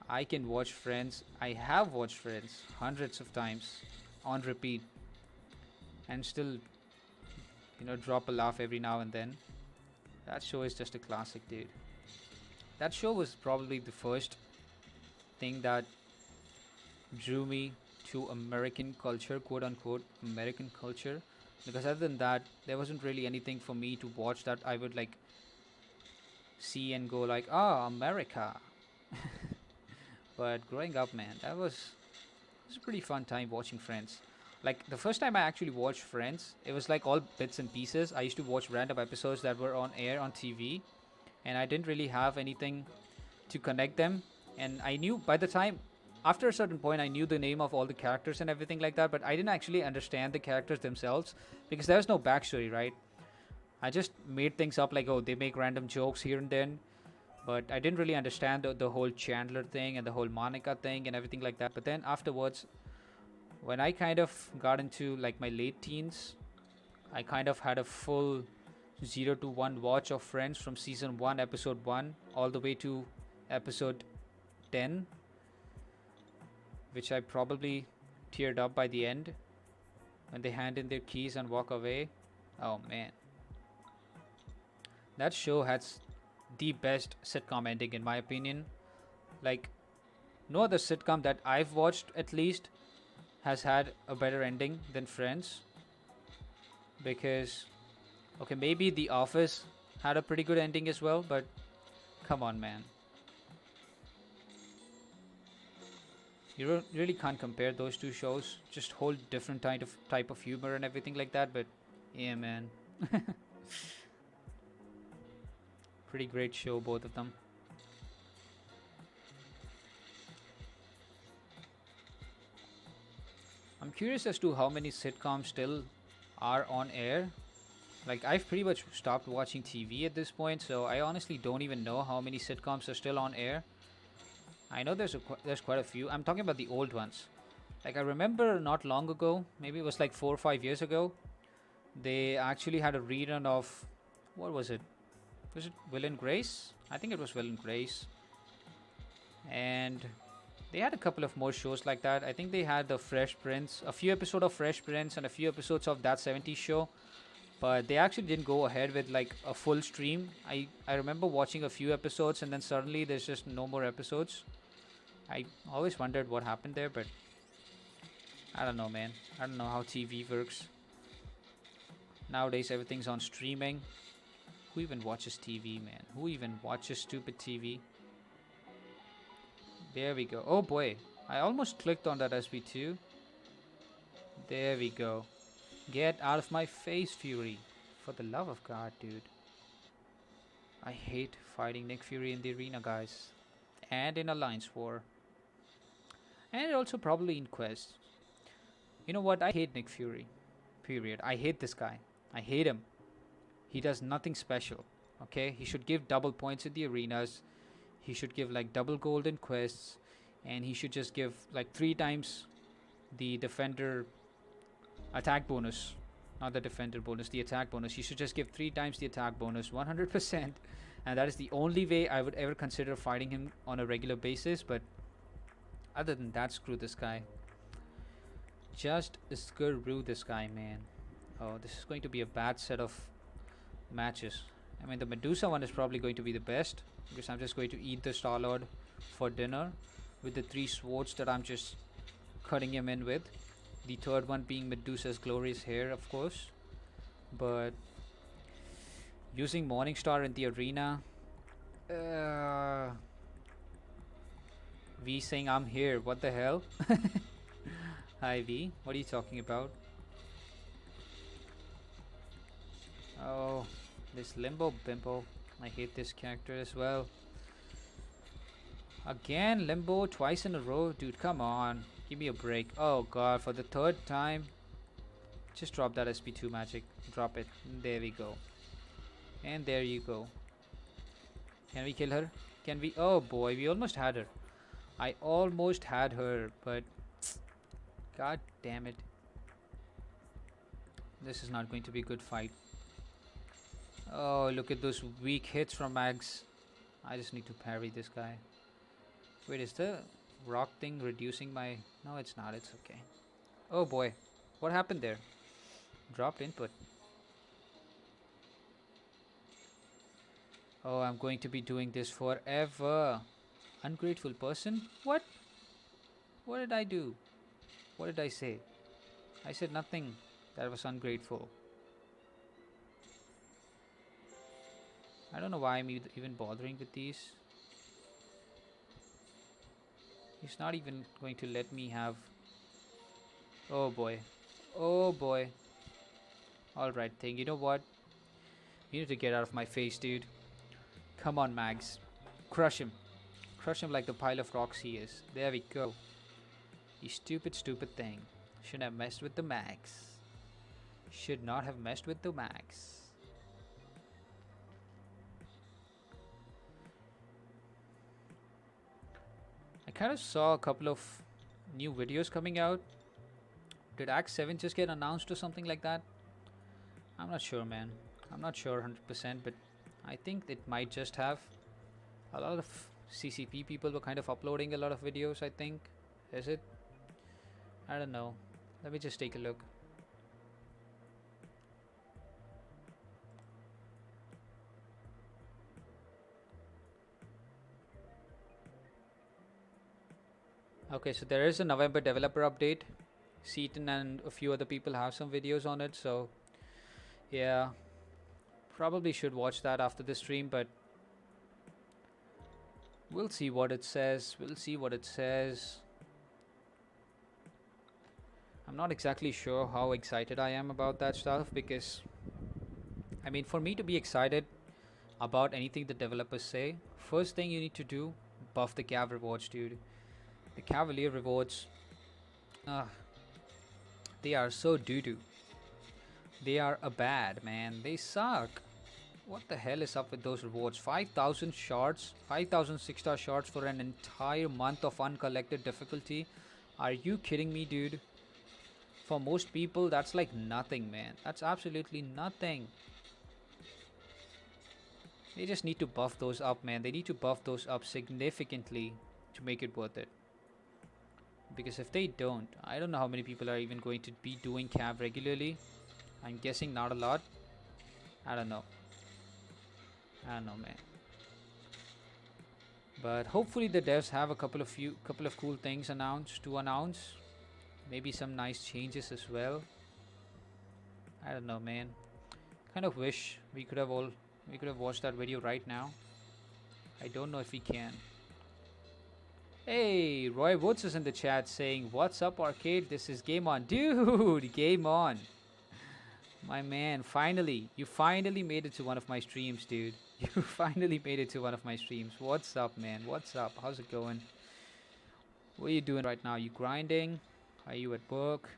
I can watch Friends. I have watched Friends hundreds of times on repeat, and still, drop a laugh every now and then. That show is just a classic, dude. That show was probably the first thing that drew me to American culture, quote unquote American culture, because other than that, there wasn't really anything for me to watch that I would like see and go like, America. But growing up, man, it was a pretty fun time watching Friends. Like, the first time I actually watched Friends, it was like all bits and pieces. I used to watch random episodes that were on air on TV, and I didn't really have anything to connect them. And I knew by the time, after a certain point, I knew the name of all the characters and everything like that, but I didn't actually understand the characters themselves because there was no backstory, right? I just made things up like, oh, they make random jokes here and then, but I didn't really understand the whole Chandler thing and the whole Monica thing and everything like that. But then afterwards, when I kind of got into like my late teens, I kind of had a full 0 to 1 watch of Friends from season 1, episode 1, all the way to episode 10. which I probably teared up by the end when they hand in their keys and walk away. Oh man, that show has the best sitcom ending in my opinion. Like, no other sitcom that I've watched at least has had a better ending than Friends. Because, okay, maybe The Office had a pretty good ending as well, but come on, man. You really can't compare those two shows. Just whole different type of humor and everything like that. But yeah, man, pretty great show, both of them. I'm curious as to how many sitcoms still are on air. Like, I've pretty much stopped watching TV at this point, so I honestly don't even know how many sitcoms are still on air. I know there's quite a few. I'm talking about the old ones. Like, I remember not long ago, maybe it was like 4 or 5 years ago, they actually had a rerun of, what was it? Was it Will and Grace? I think it was Will and Grace. And they had a couple of more shows like that. I think they had the Fresh Prince, a few episodes of Fresh Prince, and a few episodes of That 70s Show. But they actually didn't go ahead with like a full stream. I remember watching a few episodes and then suddenly there's just no more episodes. I always wondered what happened there, but I don't know, man. I don't know how TV works. Nowadays, everything's on streaming. Who even watches TV, man? Who even watches stupid TV? There we go. Oh boy. I almost clicked on that SB2. There we go. Get out of my face, Fury. For the love of God, dude. I hate fighting Nick Fury in the arena, guys. And in Alliance War. And also probably in Quest. You know what? I hate Nick Fury. Period. I hate this guy. I hate him. He does nothing special. Okay? He should give double points in the arenas. He should give like double gold in quests. And he should just give like 3 times the defender attack bonus. Not the defender bonus, the attack bonus. He should just give 3 times the attack bonus, 100%. And that is the only way I would ever consider fighting him on a regular basis. But other than that, screw this guy. Just screw this guy, man. Oh, this is going to be a bad set of matches. I mean, the Medusa one is probably going to be the best, because I'm just going to eat the Star-Lord for dinner with the 3 swords that I'm just cutting him in with. The third one being Medusa's glorious hair, of course. But using Morningstar in the arena, V saying I'm here, what the hell? Hi V, what are you talking about? Oh, this Limbo Bimbo. I hate this character as well. Again, Limbo twice in a row. Dude, come on. Give me a break. Oh god, for the 3rd time. Just drop that SP2 magic. Drop it. There we go. And there you go. Can we kill her? Can we? Oh boy, we almost had her. I almost had her, but god damn it. This is not going to be a good fight. Oh, look at those weak hits from Mags. I just need to parry this guy. Wait, is the rock thing reducing my... No, it's not. It's okay. Oh boy. What happened there? Dropped input. Oh, I'm going to be doing this forever. Ungrateful person? What? What did I do? What did I say? I said nothing that was ungrateful. I don't know why I'm even bothering with these. He's not even going to let me have... Oh boy. Oh boy. Alright thing, you know what? You need to get out of my face, dude. Come on, Mags. Crush him. Crush him like the pile of rocks he is. There we go. You stupid, stupid thing. Shouldn't have messed with the Mags. Should not have messed with the Mags. I kind of saw a couple of new videos coming out. Did Act 7 just get announced or something like that? I'm not sure, man. I'm not sure 100%, but I think it might just have. A lot of CCP people were kind of uploading a lot of videos, I think. Is it? I don't know. Let me just take a look. Okay, so there is a November developer update. Seaton and a few other people have some videos on it, so yeah, probably should watch that after the stream, but we'll see what it says. We'll see what it says. I'm not exactly sure how excited I am about that stuff because, I mean, for me to be excited about anything the developers say, first thing you need to do, buff the cav rewards, dude. The Cavalier rewards, they are so doo-doo. They are a bad, man. They suck. What the hell is up with those rewards? 5,000 shards, 5,000 6-star shards for an entire month of uncollected difficulty. Are you kidding me, dude? For most people, that's like nothing, man. That's absolutely nothing. They just need to buff those up, man. They need to buff those up significantly to make it worth it. Because if they don't, I don't know how many people are even going to be doing cav regularly. I'm guessing not a lot. I don't know. I don't know, man. But hopefully the devs have a couple of cool things to announce. Maybe some nice changes as well. I don't know, man. Kind of wish we could have watched that video right now. I don't know if we can. Hey, Roy Woods is in the chat saying, "What's up, Arcade? This is Game On." Dude, Game On. My man, finally. You finally made it to one of my streams, dude. You finally made it to one of my streams. What's up, man? What's up? How's it going? What are you doing right now? You grinding? Are you at work?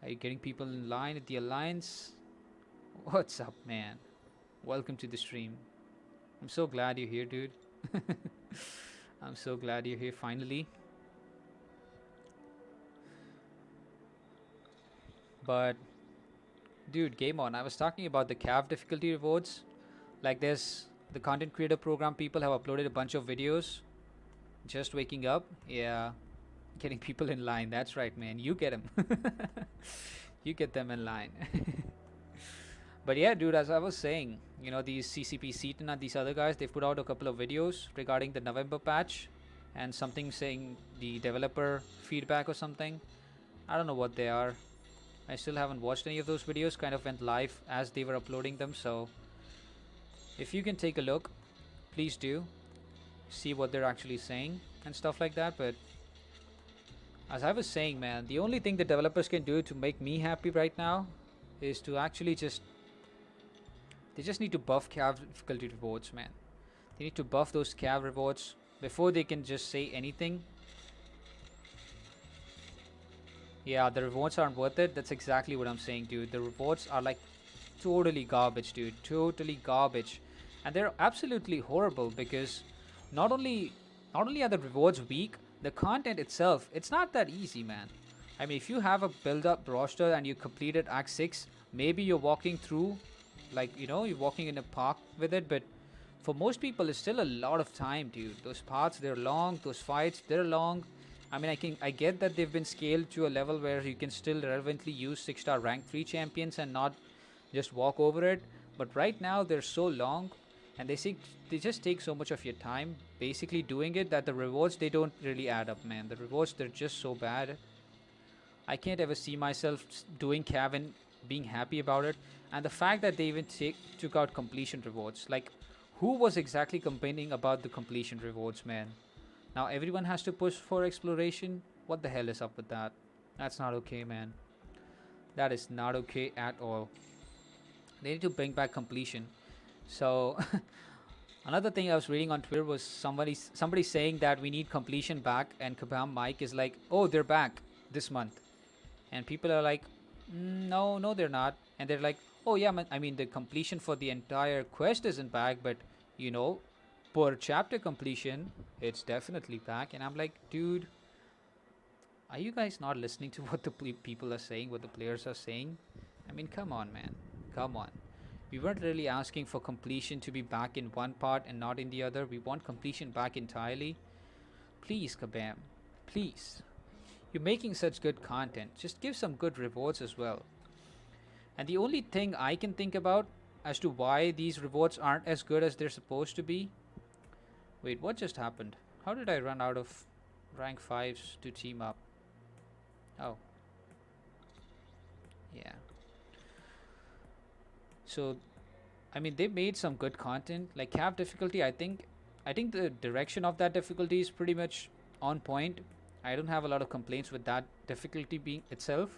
Are you getting people in line at the Alliance? What's up, man? Welcome to the stream. I'm so glad you're here, dude. I'm so glad you're here finally. But dude, Game On, I was talking about the cav difficulty rewards. Like there's the content creator program, people have uploaded a bunch of videos. Just waking up. Yeah. Getting people in line. That's right, man. You get them. You get them in line. But yeah, dude, as I was saying, you know, these CCP Seaton and these other guys, they've put out a couple of videos regarding the November patch and something saying the developer feedback or something. I don't know what they are. I still haven't watched any of those videos. Kind of went live as they were uploading them. So if you can take a look, please do. See what they're actually saying and stuff like that. But as I was saying, man, the only thing the developers can do to make me happy right now is to actually they just need to buff cav difficulty rewards, man. They need to buff those cav rewards before they can just say anything. Yeah, the rewards aren't worth it. That's exactly what I'm saying, dude. The rewards are like totally garbage, dude. Totally garbage. And they're absolutely horrible because not only are the rewards weak, the content itself, it's not that easy, man. I mean, if you have a build-up roster and you completed Act 6, maybe you're walking through, like, you know, you're walking in a park with it, but for most people, it's still a lot of time, dude. Those paths, they're long. Those fights, they're long. I mean, I get that they've been scaled to a level where you can still relevantly use 6-star rank 3 champions and not just walk over it. But right now, they're so long, and they just take so much of your time basically doing it that the rewards, they don't really add up, man. The rewards, they're just so bad. I can't ever see myself doing cav and being happy about it. And the fact that they even took out completion rewards. Like, who was exactly complaining about the completion rewards, man? Now everyone has to push for exploration. What the hell is up with that? That's not okay, man. That is not okay at all. They need to bring back completion. So another thing I was reading on Twitter was somebody saying that we need completion back, and Kabam Mike is like, oh, they're back this month. And people are like, no, they're not. And they're like, oh yeah, I mean, the completion for the entire quest isn't back, but you know, per chapter completion, it's definitely back. And I'm like, dude, are you guys not listening to what the people are saying, what the players are saying? I mean, come on, man. Come on. We weren't really asking for completion to be back in one part and not in the other. We want completion back entirely. Please, Kabam. Please. You're making such good content. Just give some good rewards as well. And the only thing I can think about as to why these rewards aren't as good as they're supposed to be. Wait, what just happened? How did I run out of rank 5s to team up? Oh. Yeah. So, I mean, they made some good content. Like cap difficulty, I think the direction of that difficulty is pretty much on point. I don't have a lot of complaints with that difficulty being itself,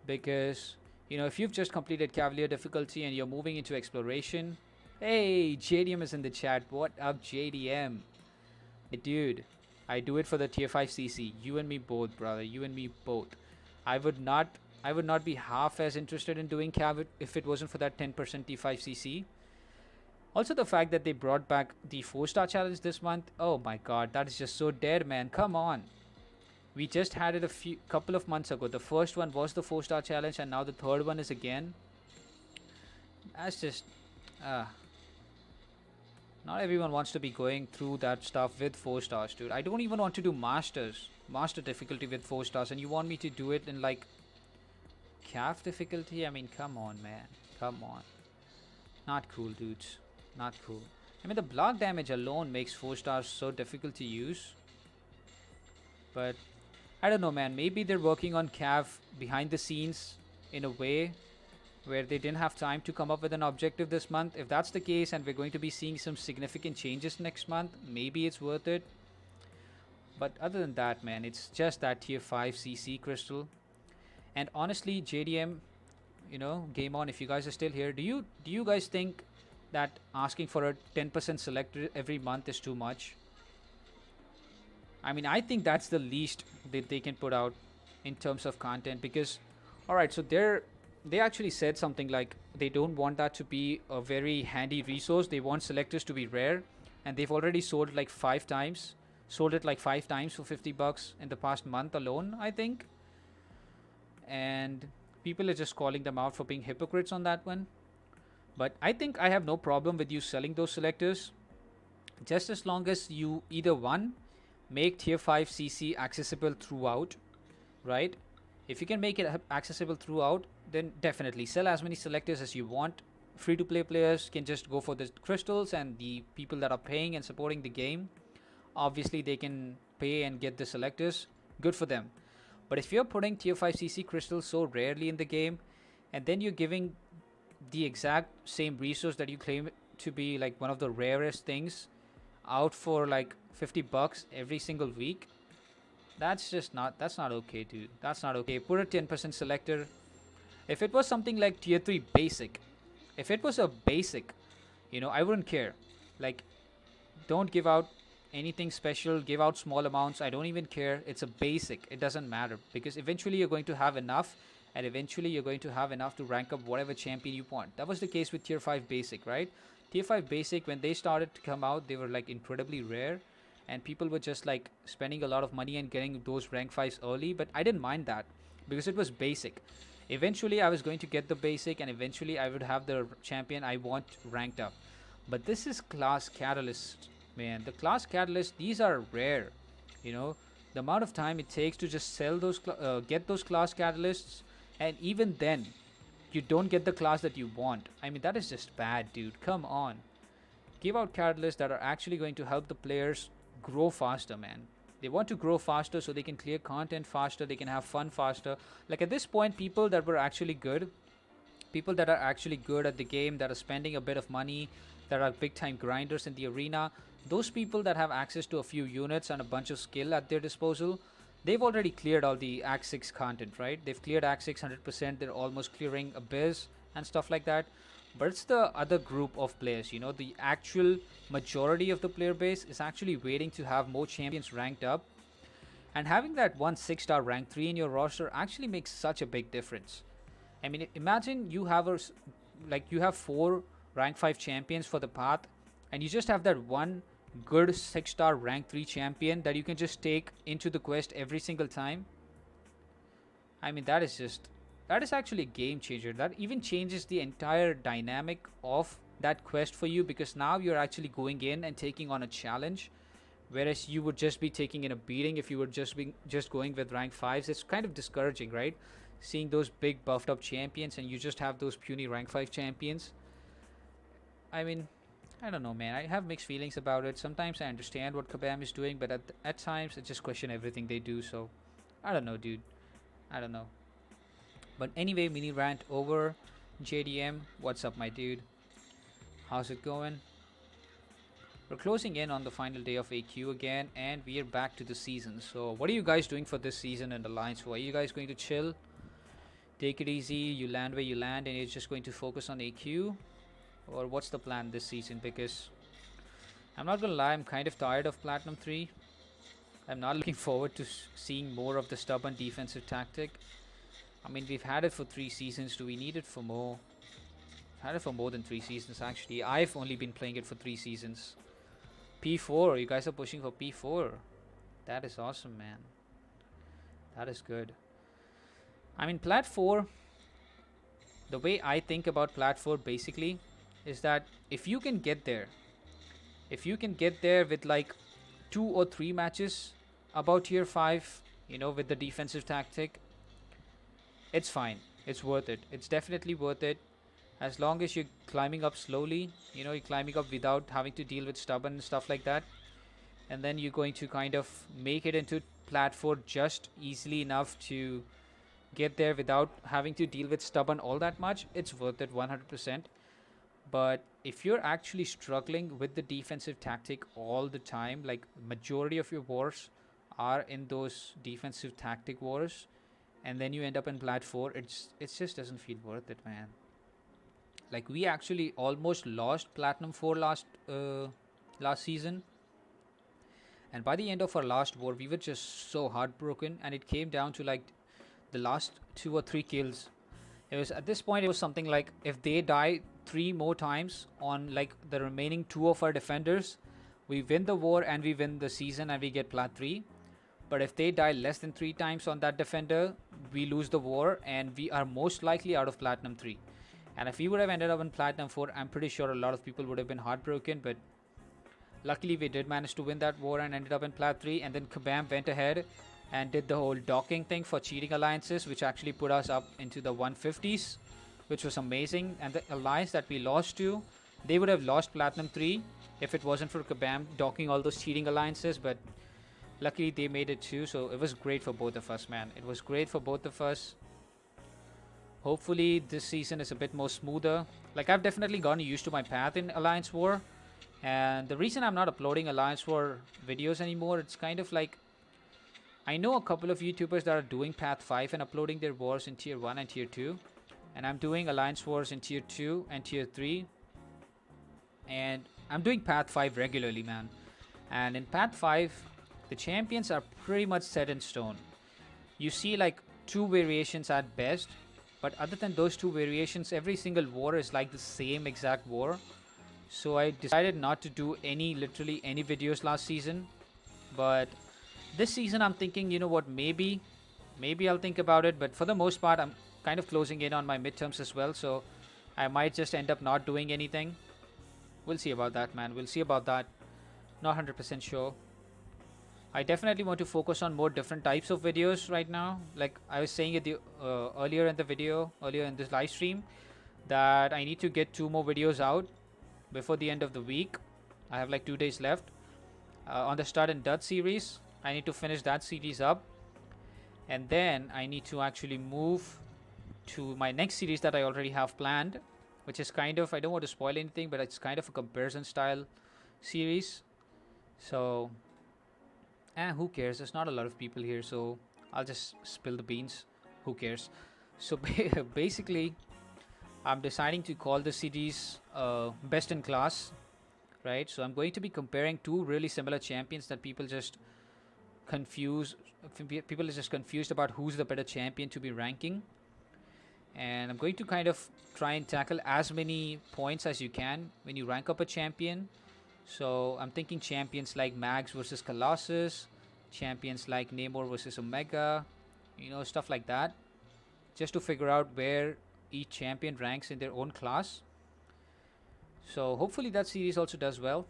because if you've just completed Cavalier difficulty and you're moving into exploration. Hey, JDM is in the chat. What up, JDM? Hey, dude, I do it for the tier 5 CC. You and me both, brother. You and me both. I would not be half as interested in doing Cav if it wasn't for that 10% T5 CC. Also, the fact that they brought back the 4-star challenge this month. Oh my god, that is just so dead, man. Come on. We just had it a couple of months ago. The first one was the 4-star challenge, and now the third one is again. That's just not everyone wants to be going through that stuff with 4 stars, dude. I don't even want to do master difficulty with 4 stars, and you want me to do it in like calf difficulty? I mean, come on, man. Come on. Not cool, dudes. Not cool. I mean, the block damage alone makes 4 stars so difficult to use. But I don't know, man. Maybe they're working on Cav behind the scenes in a way where they didn't have time to come up with an objective this month. If that's the case and we're going to be seeing some significant changes next month, maybe it's worth it. But other than that, man, it's just that tier 5 CC crystal. And honestly, JDM, game on, if you guys are still here, do you guys think that asking for a 10% selector every month is too much? I mean, I think that's the least that they can put out in terms of content, because alright, so they actually said something like they don't want that to be a very handy resource. They want selectors to be rare, and they've already sold it like 5 times for $50 in the past month alone, I think. And people are just calling them out for being hypocrites on that one. But I think I have no problem with you selling those selectors, just as long as you either one, make tier 5 CC accessible throughout, right? If you can make it accessible throughout, then definitely sell as many selectors as you want. Free to play players can just go for the crystals, and the people that are paying and supporting the game, obviously they can pay and get the selectors. Good for them. But if you're putting tier 5 CC crystals so rarely in the game, and then you're giving the exact same resource that you claim to be like one of the rarest things out for like $50 every single week, that's not okay, dude. That's not okay. Put a 10% selector. If it was something like tier 3 basic, if it was a basic, I wouldn't care. Like, don't give out anything special, give out small amounts. I don't even care. It's a basic. It doesn't matter, because eventually you're going to have enough, and eventually you're going to have enough to rank up whatever champion you want. That was the case with tier 5 basic, right? Tier 5 basic, when they started to come out, they were like incredibly rare, and people were just like spending a lot of money and getting those rank 5s early. But I didn't mind that, because it was basic. Eventually I was going to get the basic, and eventually I would have the champion I want ranked up. But this is class catalyst, man. The class catalyst, these are rare. The amount of time it takes to just sell those get those class catalysts, and even then you don't get the class that you want. I mean, that is just bad, dude. Come on. Give out catalysts that are actually going to help the players grow faster, man. They want to grow faster so they can clear content faster, they can have fun faster. Like at this point, people that are actually good at the game, that are spending a bit of money, that are big time grinders in the arena, those people that have access to a few units and a bunch of skill at their disposal, they've already cleared all the Act 6 content, right? They've cleared Act 6 100%. They're almost clearing Abyss and stuff like that. But it's the other group of players, the actual majority of the player base is actually waiting to have more champions ranked up. And having that 1 6-star rank 3 in your roster actually makes such a big difference. I mean, imagine you have you have 4 rank 5 champions for the path, and you just have that one good 6-star rank 3 champion that you can just take into the quest every single time. I mean, that is actually a game changer. That even changes the entire dynamic of that quest for you, because now you're actually going in and taking on a challenge whereas you would just be taking in a beating if you were just going with rank 5s. It's kind of discouraging, right? Seeing those big buffed up champions and you just have those puny rank 5 champions. I mean, I don't know, man. I have mixed feelings about it. Sometimes I understand what Kabam is doing, but at times I just question everything they do. So I don't know, dude. I don't know. But anyway, mini rant over. JDM, what's up, my dude? How's it going? We're closing in on the final day of AQ again, and we are back to the season. So what are you guys doing for this season in Alliance War? Are you guys going to chill, take it easy, you land where you land, and you're just going to focus on AQ? Or what's the plan this season? Because I'm not gonna lie, I'm kind of tired of Platinum 3. I'm not looking forward to seeing more of the stubborn defensive tactic. I mean, we've had it for 3 seasons. Do we need it for more? We've had it for more than 3 seasons, actually. I've only been playing it for 3 seasons. P4, you guys are pushing for P4. That is awesome, man. That is good. I mean, Plat 4, the way I think about Plat 4 basically is that if you can get there with like 2 or 3 matches about tier 5, you know, with the defensive tactic, it's fine. It's worth it. It's definitely worth it. As long as you're climbing up slowly, you know, you're climbing up without having to deal with stubborn and stuff like that. And then you're going to kind of make it into Plat 4 just easily enough to get there without having to deal with stubborn all that much. It's worth it 100%. But if you're actually struggling with the defensive tactic all the time, like majority of your wars are in those defensive tactic wars, and then you end up in Plat 4, it just doesn't feel worth it, man. Like, we actually almost lost Platinum 4 last season. And by the end of our last war, we were just so heartbroken. And it came down to like the last 2 or 3 kills. It was at this point, it was something like if they die 3 more times on like the remaining 2 of our defenders, we win the war and we win the season and we get Plat 3. But if they die less than 3 times on that defender, we lose the war and we are most likely out of Platinum 3. And if we would have ended up in Platinum 4, I'm pretty sure a lot of people would have been heartbroken. But luckily, we did manage to win that war and ended up in Plat 3. And then Kabam went ahead and did the whole docking thing for cheating alliances, which actually put us up into the 150s, which was amazing. And the alliance that we lost to, they would have lost Platinum 3 if it wasn't for Kabam docking all those cheating alliances. But luckily, they made it too. So it was great for both of us, man. It was great for both of us. Hopefully this season is a bit more smoother. Like, I've definitely gotten used to my path in Alliance War. And the reason I'm not uploading Alliance War videos anymore, it's kind of like, I know a couple of YouTubers that are doing Path 5 and uploading their wars in Tier 1 and Tier 2. And I'm doing Alliance Wars in Tier 2 and Tier 3. And I'm doing Path 5 regularly, man. And in Path 5, the champions are pretty much set in stone. You see like 2 variations at best. But other than those 2 variations, every single war is like the same exact war. So I decided not to do literally any videos last season. But this season I'm thinking, you know what, maybe I'll think about it. But for the most part, I'm kind of closing in on my midterms as well. So I might just end up not doing anything. We'll see about that, man. We'll see about that. Not 100% sure. I definitely want to focus on more different types of videos right now. Like I was saying it earlier in this live stream, that I need to get 2 more videos out before the end of the week. I have like 2 days left. On the Stud and Dud series, I need to finish that series up. And then I need to actually move to my next series that I already have planned, which is kind of, I don't want to spoil anything, but it's kind of a comparison style series. So who cares? There's not a lot of people here, so I'll just spill the beans. Who cares? So basically, I'm deciding to call the series Best in Class, right? So I'm going to be comparing 2 really similar champions that people just confuse. People are just confused about who's the better champion to be ranking. And I'm going to kind of try and tackle as many points as you can when you rank up a champion. So I'm thinking champions like Mags versus Colossus, champions like Namor versus Omega, you know, stuff like that, just to figure out where each champion ranks in their own class. So hopefully that series also does well.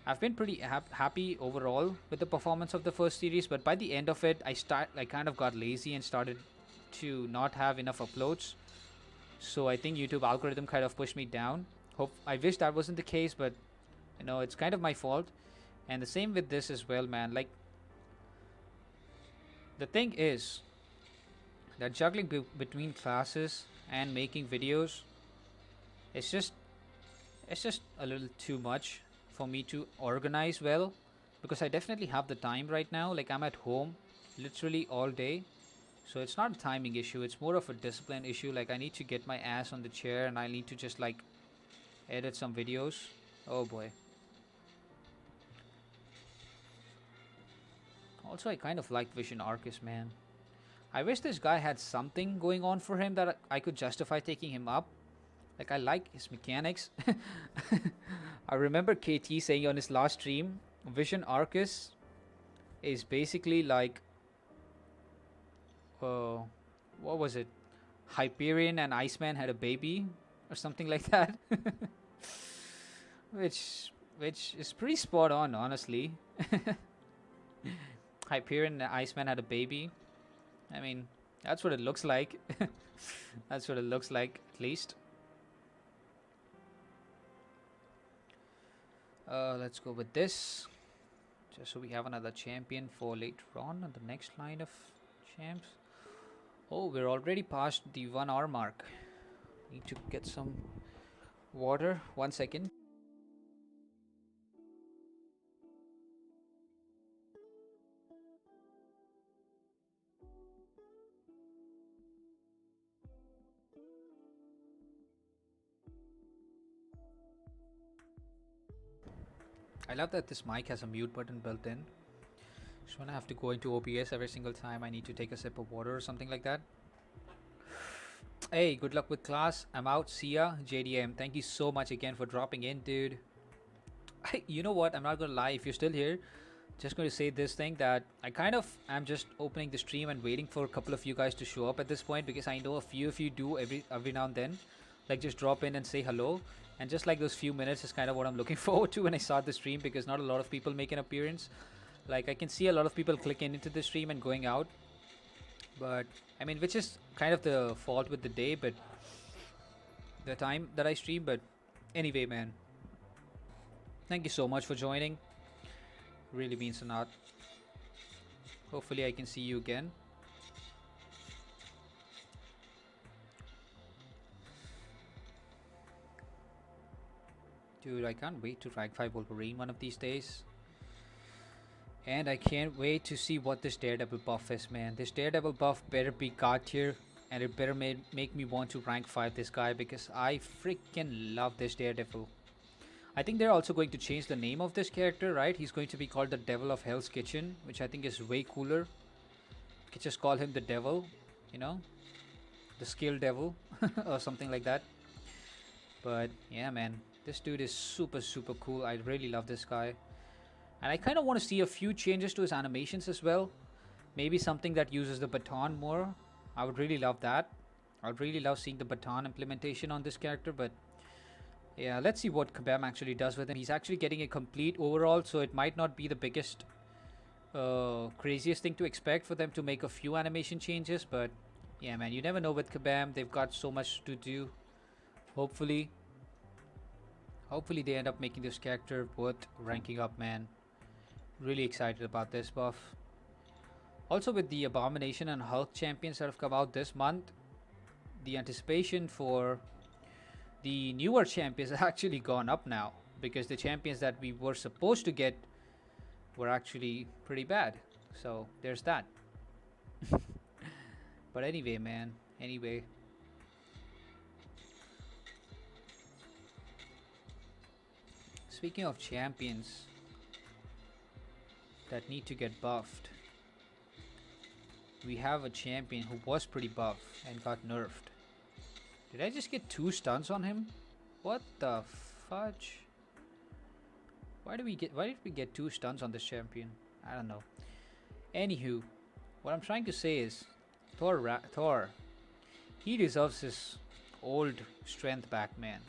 I've been pretty happy overall with the performance of the first series, but by the end of it, I kind of got lazy and started to not have enough uploads. So I think YouTube algorithm kind of pushed me down. I wish that wasn't the case, but it's kind of my fault. And the same with this as well, man. Like, the thing is that juggling between classes and making videos, it's just a little too much for me to organize well, because I definitely have the time right now. Like, I'm at home literally all day, so it's not a timing issue, it's more of a discipline issue. Like, I need to get my ass on the chair and I need to just like edit some videos. Oh boy. Also, I kind of like Vision Arcus, man. I wish this guy had something going on for him that I could justify taking him up. Like, I like his mechanics. I remember KT saying on his last stream, Vision Arcus is basically like, what was it? Hyperion and Iceman had a baby or something like that. which is pretty spot on, honestly. Hyperion and Iceman had a baby. I mean, that's what it looks like. That's what it looks like, at least. Let's go with this, just so we have another champion for later on the next line of champs. Oh, we're already past the 1 hour mark. Need to get some water. 1 second. I love that this mic has a mute button built in. So when I have to go into OBS every single time I need to take a sip of water or something like that. Hey, good luck with class. I'm out. See ya, JDM. Thank you so much again for dropping in, dude. You know what? I'm not gonna lie. If you're still here, just going to say this thing, that I kind of am just opening the stream and waiting for a couple of you guys to show up at this point, because I know a few of you do every now and then, like just drop in and say hello. And just like those few minutes is kind of what I'm looking forward to when I start the stream, because not a lot of people make an appearance. Like, I can see a lot of people clicking into the stream and going out. But, I mean, which is kind of the fault with the day, but the time that I stream. But anyway, man, thank you so much for joining. Really means a lot. Hopefully I can see you again. Dude, I can't wait to rank 5 Wolverine one of these days. And I can't wait to see what this Daredevil buff is, man. This Daredevil buff better be god tier, and it better make me want to rank 5 this guy, because I freaking love this Daredevil. I think they're also going to change the name of this character, right? He's going to be called the Devil of Hell's Kitchen, which I think is way cooler. You could just call him the Devil, you know? The Skill Devil, or something like that. But yeah, man, this dude is super, super cool. I really love this guy. And I kind of want to see a few changes to his animations as well. Maybe something that uses the baton more. I would really love that. I would really love seeing the baton implementation on this character, but yeah, let's see what Kabam actually does with him. He's actually getting a complete overall, so it might not be the biggest, craziest thing to expect for them to make a few animation changes. But yeah, man, you never know with Kabam. They've got so much to do. Hopefully they end up making this character worth ranking up, man. Really excited about this buff. Also, with the Abomination and Hulk champions that have come out this month, the anticipation for the newer champions has actually gone up now, because the champions that we were supposed to get were actually pretty bad. So there's that. But anyway, man, speaking of champions that need to get buffed, we have a champion who was pretty buff and got nerfed. Did I just get 2 stuns on him? What the fudge? Why did we get 2 stuns on this champion? I don't know. Anywho, what I'm trying to say is, Thor, he deserves his old strength back, man.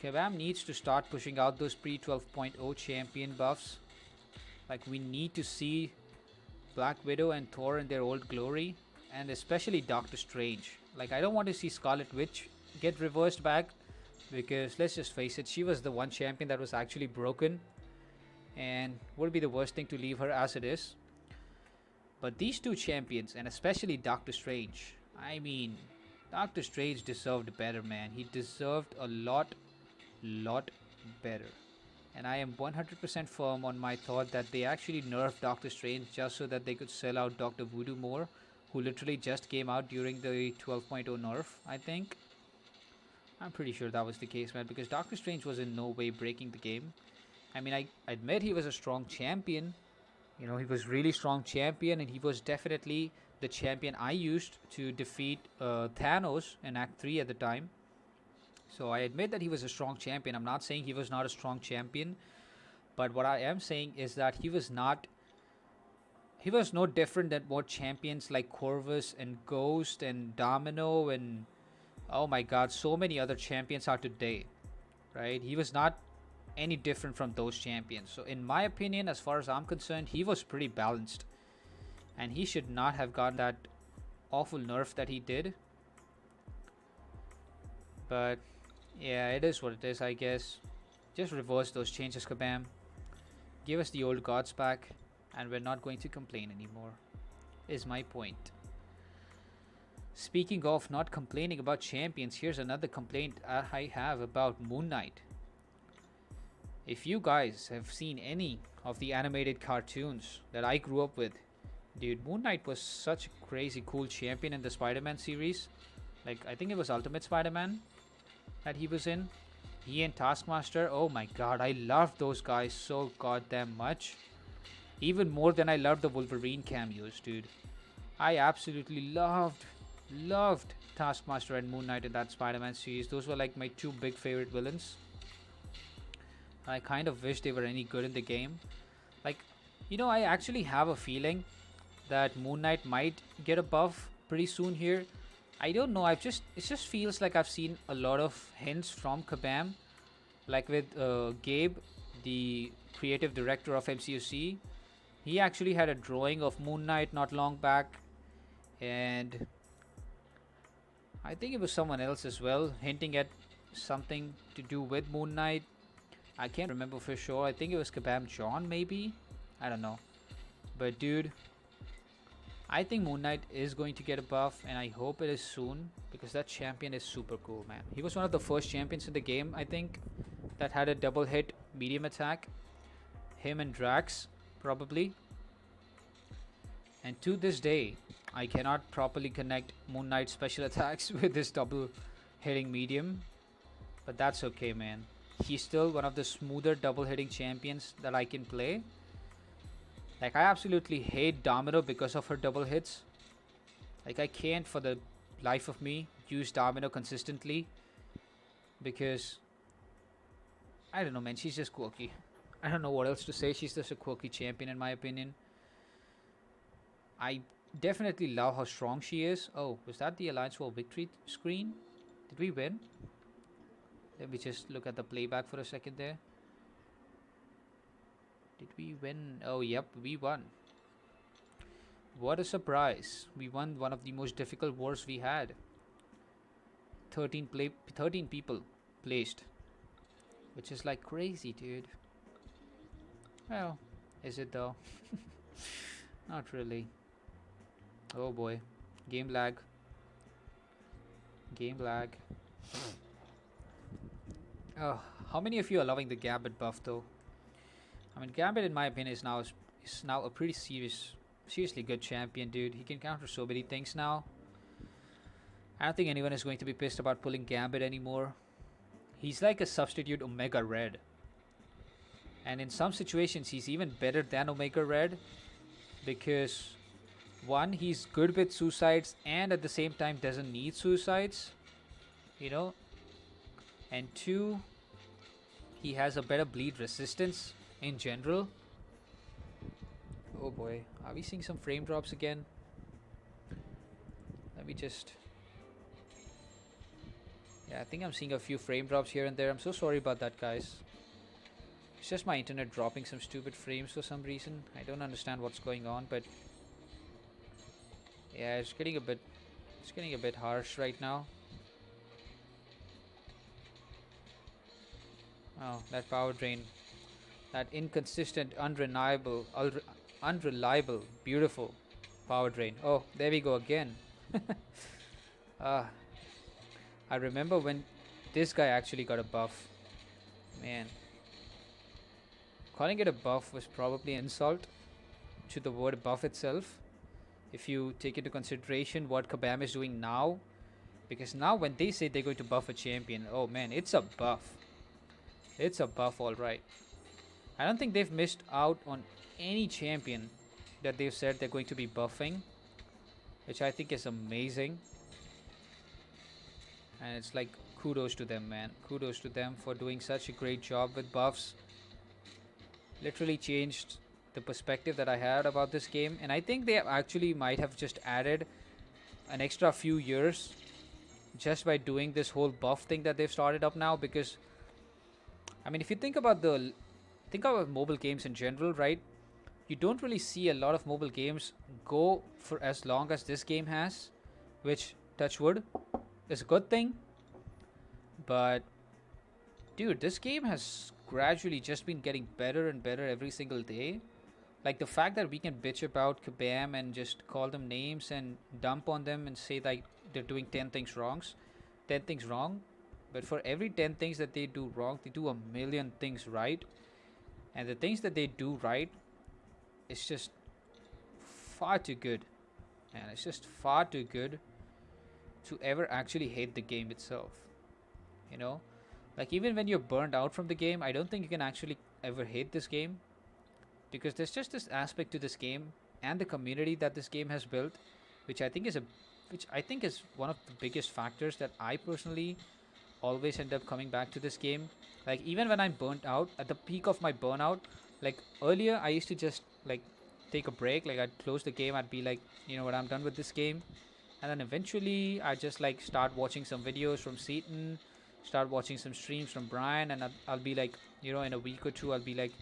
Kabam needs to start pushing out those pre 12.0 champion buffs. Like, we need to see Black Widow and Thor in their old glory, and especially Doctor Strange. Like, I don't want to see Scarlet Witch get reversed back, because let's just face it, she was the one champion that was actually broken, and would be the worst thing to leave her as it is. But these two champions, and especially Doctor Strange, I mean, Doctor Strange deserved better, man. He deserved a lot better. And I am 100% firm on my thought that they actually nerfed Doctor Strange just so that they could sell out Dr. Voodoo more, who literally just came out during the 12.0 nerf, I think. I'm pretty sure that was the case, man, because Doctor Strange was in no way breaking the game. I mean, I admit he was a strong champion. You know, he was really strong champion, and he was definitely the champion I used to defeat Thanos in Act 3 at the time. So I admit that he was a strong champion. I'm not saying he was not a strong champion, but what I am saying is that he was no different than what champions like Corvus and Ghost and Domino and, oh my god, so many other champions are today, right? He was not any different from those champions. So in my opinion, as far as I'm concerned, he was pretty balanced, and he should not have gotten that awful nerf that he did. But yeah, it is what it is, I guess. Just reverse those changes, Kabam. Give us the old gods back, and we're not going to complain anymore, is my point. Speaking of not complaining about champions, here's another complaint I have about Moon Knight. If you guys have seen any of the animated cartoons that I grew up with, dude, Moon Knight was such a crazy cool champion in the Spider-Man series. Like, I think it was Ultimate Spider-Man that he was in. He and Taskmaster, oh my god, I loved those guys so goddamn much. Even more than I loved the Wolverine cameos, dude. I absolutely loved Taskmaster and Moon Knight in that Spider-Man series. Those were like my two big favorite villains. I kind of wish they were any good in the game. Like, you know, I actually have a feeling that Moon Knight might get a buff pretty soon here. I don't know, it just feels like I've seen a lot of hints from Kabam. Like with Gabe, the creative director of MCUC. He actually had a drawing of Moon Knight not long back. And I think it was someone else as well, hinting at something to do with Moon Knight. I can't remember for sure. I think it was Kabam John, maybe? I don't know. But dude, I think Moon Knight is going to get a buff, and I hope it is soon, because that champion is super cool, man. He was one of the first champions in the game, I think, that had a double hit medium attack. Him and Drax, probably. And to this day, I cannot properly connect Moon Knight's special attacks with this double hitting medium. But that's okay, man. He's still one of the smoother double hitting champions that I can play. Like, I absolutely hate Domino because of her double hits. Like, I can't for the life of me use Domino consistently, because I don't know, man, she's just quirky. I don't know what else to say. She's just a quirky champion in my opinion. I definitely love how strong she is. Oh, was that the Alliance for Victory screen? Did we win? Let me just look at the playback for a second there. Did we win? Oh, yep, we won. What a surprise. We won one of the most difficult wars we had. 13 people placed. Which is like crazy, dude. Well, is it though? Not really. Oh boy. Game lag. Game lag. Oh, how many of you are loving the Gambit buff though? I mean, Gambit in my opinion is now a pretty seriously good champion, dude. He can counter so many things now. I don't think anyone is going to be pissed about pulling Gambit anymore. He's like a substitute Omega Red. And in some situations, he's even better than Omega Red. Because, one, he's good with suicides and at the same time doesn't need suicides. You know? And two, he has a better bleed resistance in general. Oh boy, are we seeing some frame drops again? Let me just... Yeah, I think I'm seeing a few frame drops here and there. I'm so sorry about that, guys. It's just my internet dropping some stupid frames for some reason. I don't understand what's going on, but yeah, it's getting a bit harsh right now. Oh, that power drain, that inconsistent, unreliable, beautiful power drain. Oh, there we go again. uh, I remember when this guy actually got a buff. Man, calling it a buff was probably an insult to the word buff itself. If you take into consideration what Kabam is doing now, because now when they say they're going to buff a champion, oh man, it's a buff. It's a buff, alright. I don't think they've missed out on any champion that they've said they're going to be buffing, which I think is amazing. And it's like, kudos to them, man. Kudos to them for doing such a great job with buffs. Literally changed the perspective that I had about this game, and I think they actually might have just added an extra few years just by doing this whole buff thing that they've started up now. Because I mean, if you think about mobile games in general, right? You don't really see a lot of mobile games go for as long as this game has, which, touch wood, is a good thing. But dude, this game has gradually just been getting better and better every single day. Like the fact that we can bitch about Kabam and just call them names and dump on them and say that they're doing 10 things wrong. But for every 10 things that they do wrong, they do a million things right. And the things that they do right, it's just far too good. And it's just far too good to ever actually hate the game itself. You know? Like even when you're burned out from the game, I don't think you can actually ever hate this game. Because there's just this aspect to this game and the community that this game has built, which I think is one of the biggest factors that I personally always end up coming back to this game. Like even when I'm burnt out, at the peak of my burnout, like earlier I used to just like take a break, like I'd close the game, I'd be like, you know what, I'm done with this game. And then eventually I just like start watching some videos from Seaton, start watching some streams from Brian, and I'll be like, you know, in a week or two I'll be like,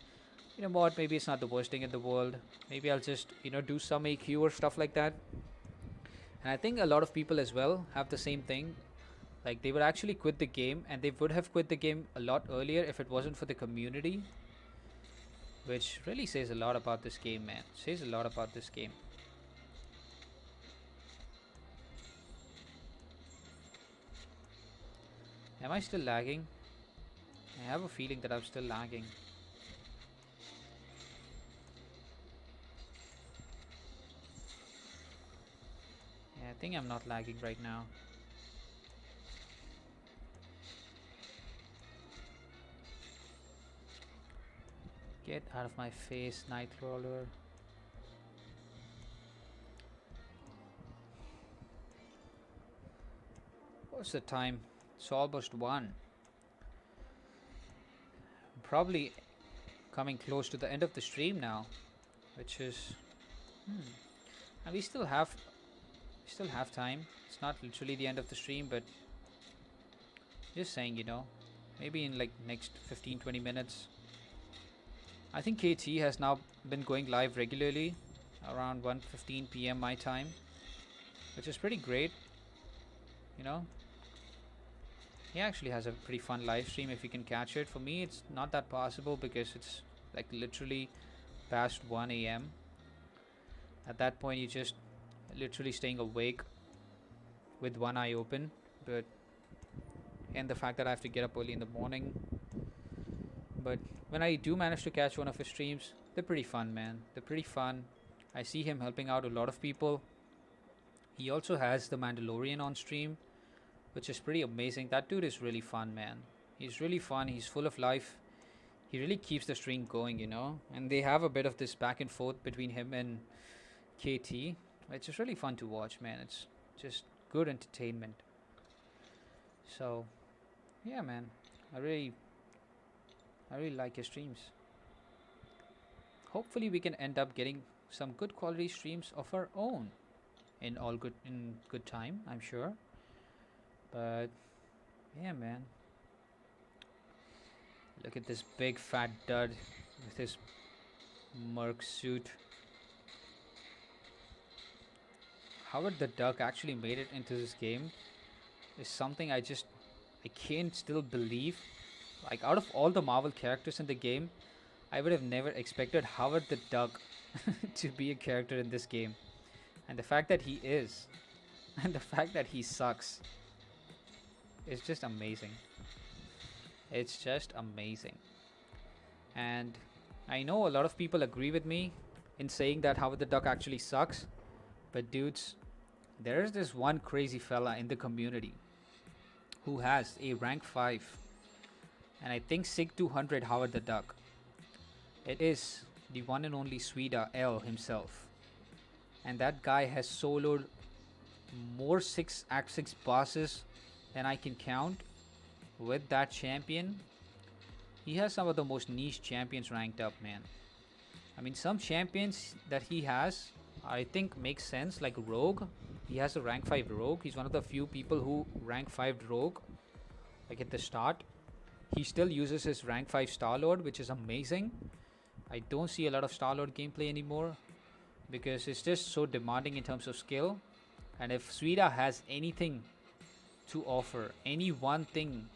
you know what, maybe it's not the worst thing in the world. Maybe I'll just, you know, do some AQ or stuff like that. And I think a lot of people as well have the same thing. Like they would actually quit the game, and they would have quit the game a lot earlier if it wasn't for the community. Which really says a lot about this game, man. Says a lot about this game. Am I still lagging? I have a feeling that I'm still lagging. I think I'm not lagging right now. Get out of my face, Nightcrawler. What's the time? It's almost 1. I'm probably coming close to the end of the stream now, which is and we still have time. It's not literally the end of the stream, but just saying, you know, maybe in like next 15-20 minutes. I think KT has now been going live regularly around 1:15 p.m. my time, which is pretty great. You know, he actually has a pretty fun live stream if you can catch it. For me, it's not that possible because it's like literally past 1 a.m. At that point, you're just literally staying awake with one eye open. But and the fact that I have to get up early in the morning. But when I do manage to catch one of his streams, they're pretty fun, man. They're pretty fun. I see him helping out a lot of people. He also has the Mandalorian on stream, which is pretty amazing. That dude is really fun, man. He's really fun. He's full of life. He really keeps the stream going, you know. And they have a bit of this back and forth between him and KT, which is really fun to watch, man. It's just good entertainment. So, yeah, man. I really like his streams. Hopefully we can end up getting some good quality streams of our own in good time, I'm sure. But Yeah, man. Look at this big fat dud with his merc suit. How the duck actually made it into this game is something I can't still believe. Like, out of all the Marvel characters in the game, I would have never expected Howard the Duck to be a character in this game. And the fact that he is, and the fact that he sucks, is just amazing. It's just amazing. And I know a lot of people agree with me in saying that Howard the Duck actually sucks. But dudes, there is this one crazy fella in the community who has a rank 5 and I think Sig 200 Howard the Duck. It is the one and only Sweda L himself. And that guy has soloed more 6 Act 6 bosses than I can count with that champion. He has some of the most niche champions ranked up, man. I mean, some champions that he has, I think makes sense, like Rogue. He has a rank 5 Rogue. He's one of the few people who rank 5 Rogue, like at the start. He still uses his rank 5 Star-Lord, which is amazing. I don't see a lot of Star-Lord gameplay anymore because it's just so demanding in terms of skill. And if Sweda has anything to offer, any one thing,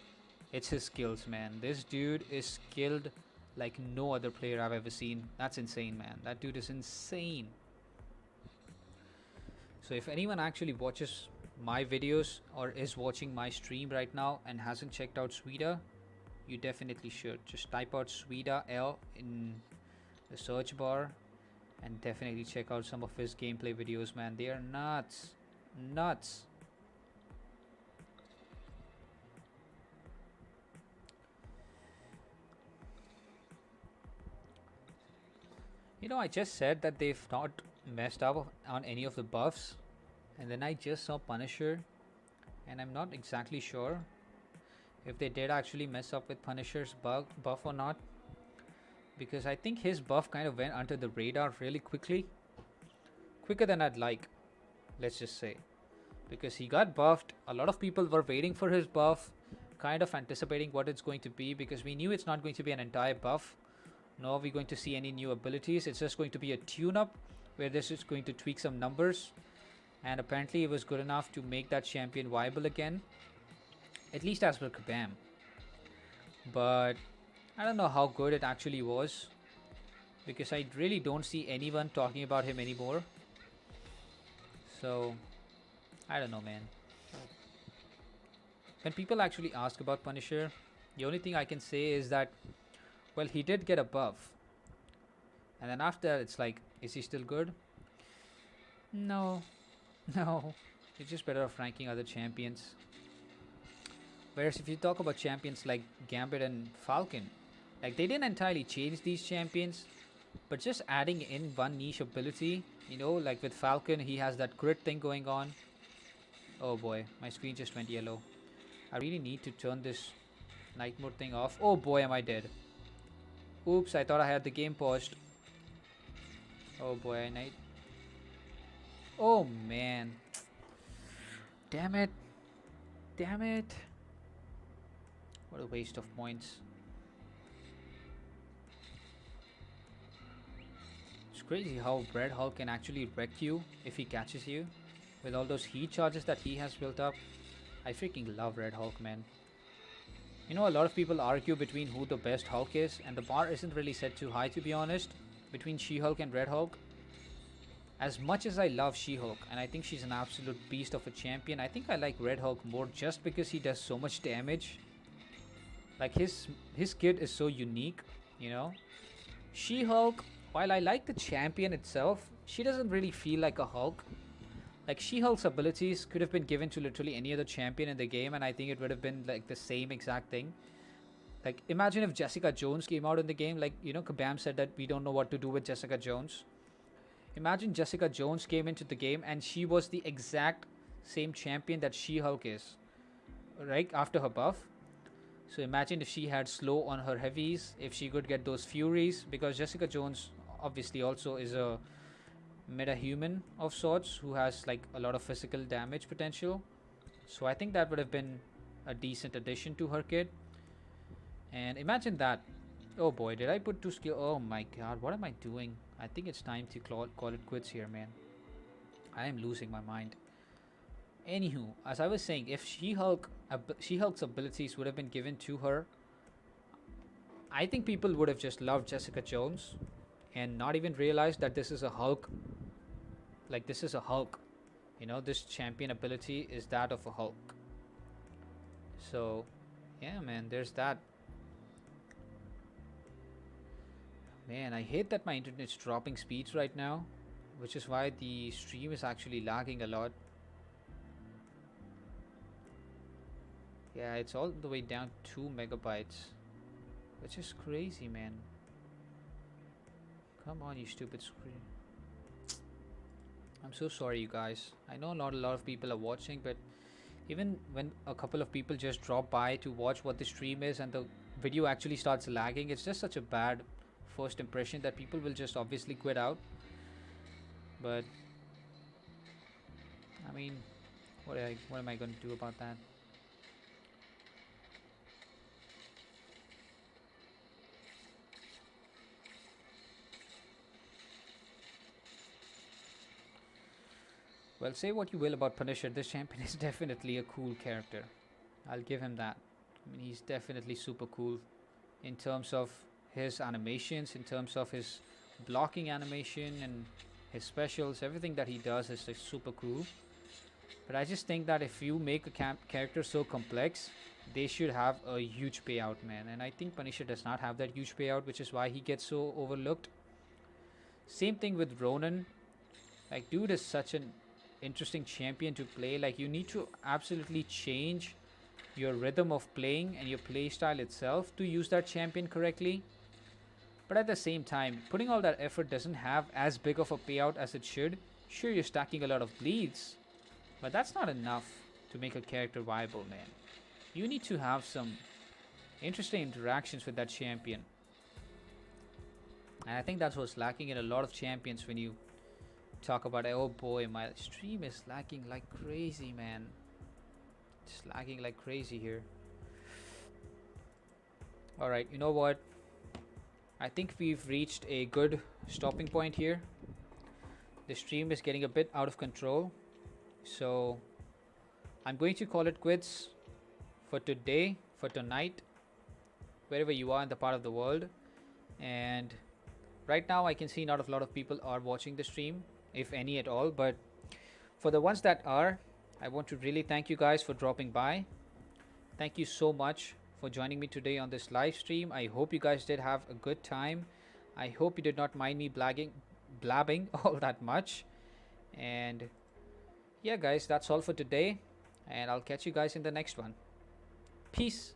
it's his skills, man. This dude is skilled like no other player I've ever seen. That's insane, man. That dude is insane. So if anyone actually watches my videos or is watching my stream right now and hasn't checked out Sweda, you definitely should. Just type out Sweda L in the search bar and definitely check out some of his gameplay videos, man. They are nuts. Nuts. You know, I just said that they've not messed up on any of the buffs, and then I just saw Punisher, and I'm not exactly sure if they did actually mess up with Punisher's buff or not, because I think his buff kind of went under the radar really quickly, quicker than I'd like, let's just say, because he got buffed. A lot of people were waiting for his buff, kind of anticipating what it's going to be, because we knew it's not going to be an entire buff, nor are we going to see any new abilities. It's just going to be a tune-up where this is going to tweak some numbers, and apparently it was good enough to make that champion viable again, at least as per Kabam. But I don't know how good it actually was, because I really don't see anyone talking about him anymore. So I don't know, man. When people actually ask about Punisher, the only thing I can say is that, well, he did get a buff, and then after that it's like, is he still good? No. No, he's just better off ranking other champions. Whereas if you talk about champions like Gambit and Falcon, like, they didn't entirely change these champions, but just adding in one niche ability, you know, like with Falcon, he has that crit thing going on. Oh boy, my screen just went yellow. I really need to turn this night mode thing off. Oh boy, am I dead. Oops, I thought I had the game paused. Oh boy, oh man. Damn it. Damn it. What a waste of points. It's crazy how Red Hulk can actually wreck you if he catches you. With all those heat charges that he has built up. I freaking love Red Hulk, man. You know, a lot of people argue between who the best Hulk is, and the bar isn't really set too high, to be honest, between She-Hulk and Red Hulk. As much as I love She-Hulk, and I think she's an absolute beast of a champion, I think I like Red Hulk more just because he does so much damage. Like, his kit is so unique, you know. She-Hulk, while I like the champion itself, she doesn't really feel like a Hulk. Like, She-Hulk's abilities could have been given to literally any other champion in the game, and I think it would have been like the same exact thing. Like, imagine if Jessica Jones came out in the game. Like, you know, Kabam said that we don't know what to do with Jessica Jones. Imagine Jessica Jones came into the game and she was the exact same champion that She-Hulk is, right, after her buff. So imagine if she had slow on her heavies, if she could get those furies, because Jessica Jones obviously also is a meta-human of sorts who has like a lot of physical damage potential. So I think that would have been a decent addition to her kit. And imagine that. Oh boy, did I put 2 skill? Oh my god, what am I doing? I think it's time to call it quits here, man. I am losing my mind. Anywho, as I was saying, if She-Hulk's abilities would have been given to her, I think people would have just loved Jessica Jones and not even realized that this is a Hulk. Like, this is a Hulk. You know, this champion ability is that of a Hulk. So, yeah, man, there's that. Man, I hate that my internet's dropping speeds right now, which is why the stream is actually lagging a lot. Yeah, it's all the way down 2 megabytes, which is crazy, man. Come on, you stupid screen. I'm so sorry, you guys. I know not a lot of people are watching, but even when a couple of people just drop by to watch what the stream is and the video actually starts lagging, it's just such a bad first impression that people will just obviously quit out. But I mean, what am I going to do about that? Well, say what you will about Punisher, this champion is definitely a cool character. I'll give him that. I mean, he's definitely super cool in terms of his animations, in terms of his blocking animation and his specials. Everything that he does is like super cool. But I just think that if you make a character so complex, they should have a huge payout, man. And I think Punisher does not have that huge payout, which is why he gets so overlooked. Same thing with Ronan. Like, dude is such an interesting champion to play. Like, you need to absolutely change your rhythm of playing and your play style itself to use that champion correctly. But at the same time, putting all that effort doesn't have as big of a payout as it should. Sure, you're stacking a lot of bleeds, but that's not enough to make a character viable, man. You need to have some interesting interactions with that champion. And I think that's what's lacking in a lot of champions when you talk about, oh boy, my stream is lagging like crazy, man. It's lagging like crazy here. Alright, you know what? I think we've reached a good stopping point here. The stream is getting a bit out of control. So I'm going to call it quits for today, for tonight, wherever you are in the part of the world. And right now I can see not a lot of people are watching the stream, if any at all. But for the ones that are, I want to really thank you guys for dropping by. Thank you so much for joining me today on this live stream. I hope you guys did have a good time. I hope you did not mind me blabbing all that much. And yeah, guys, that's all for today. And I'll catch you guys in the next one. Peace.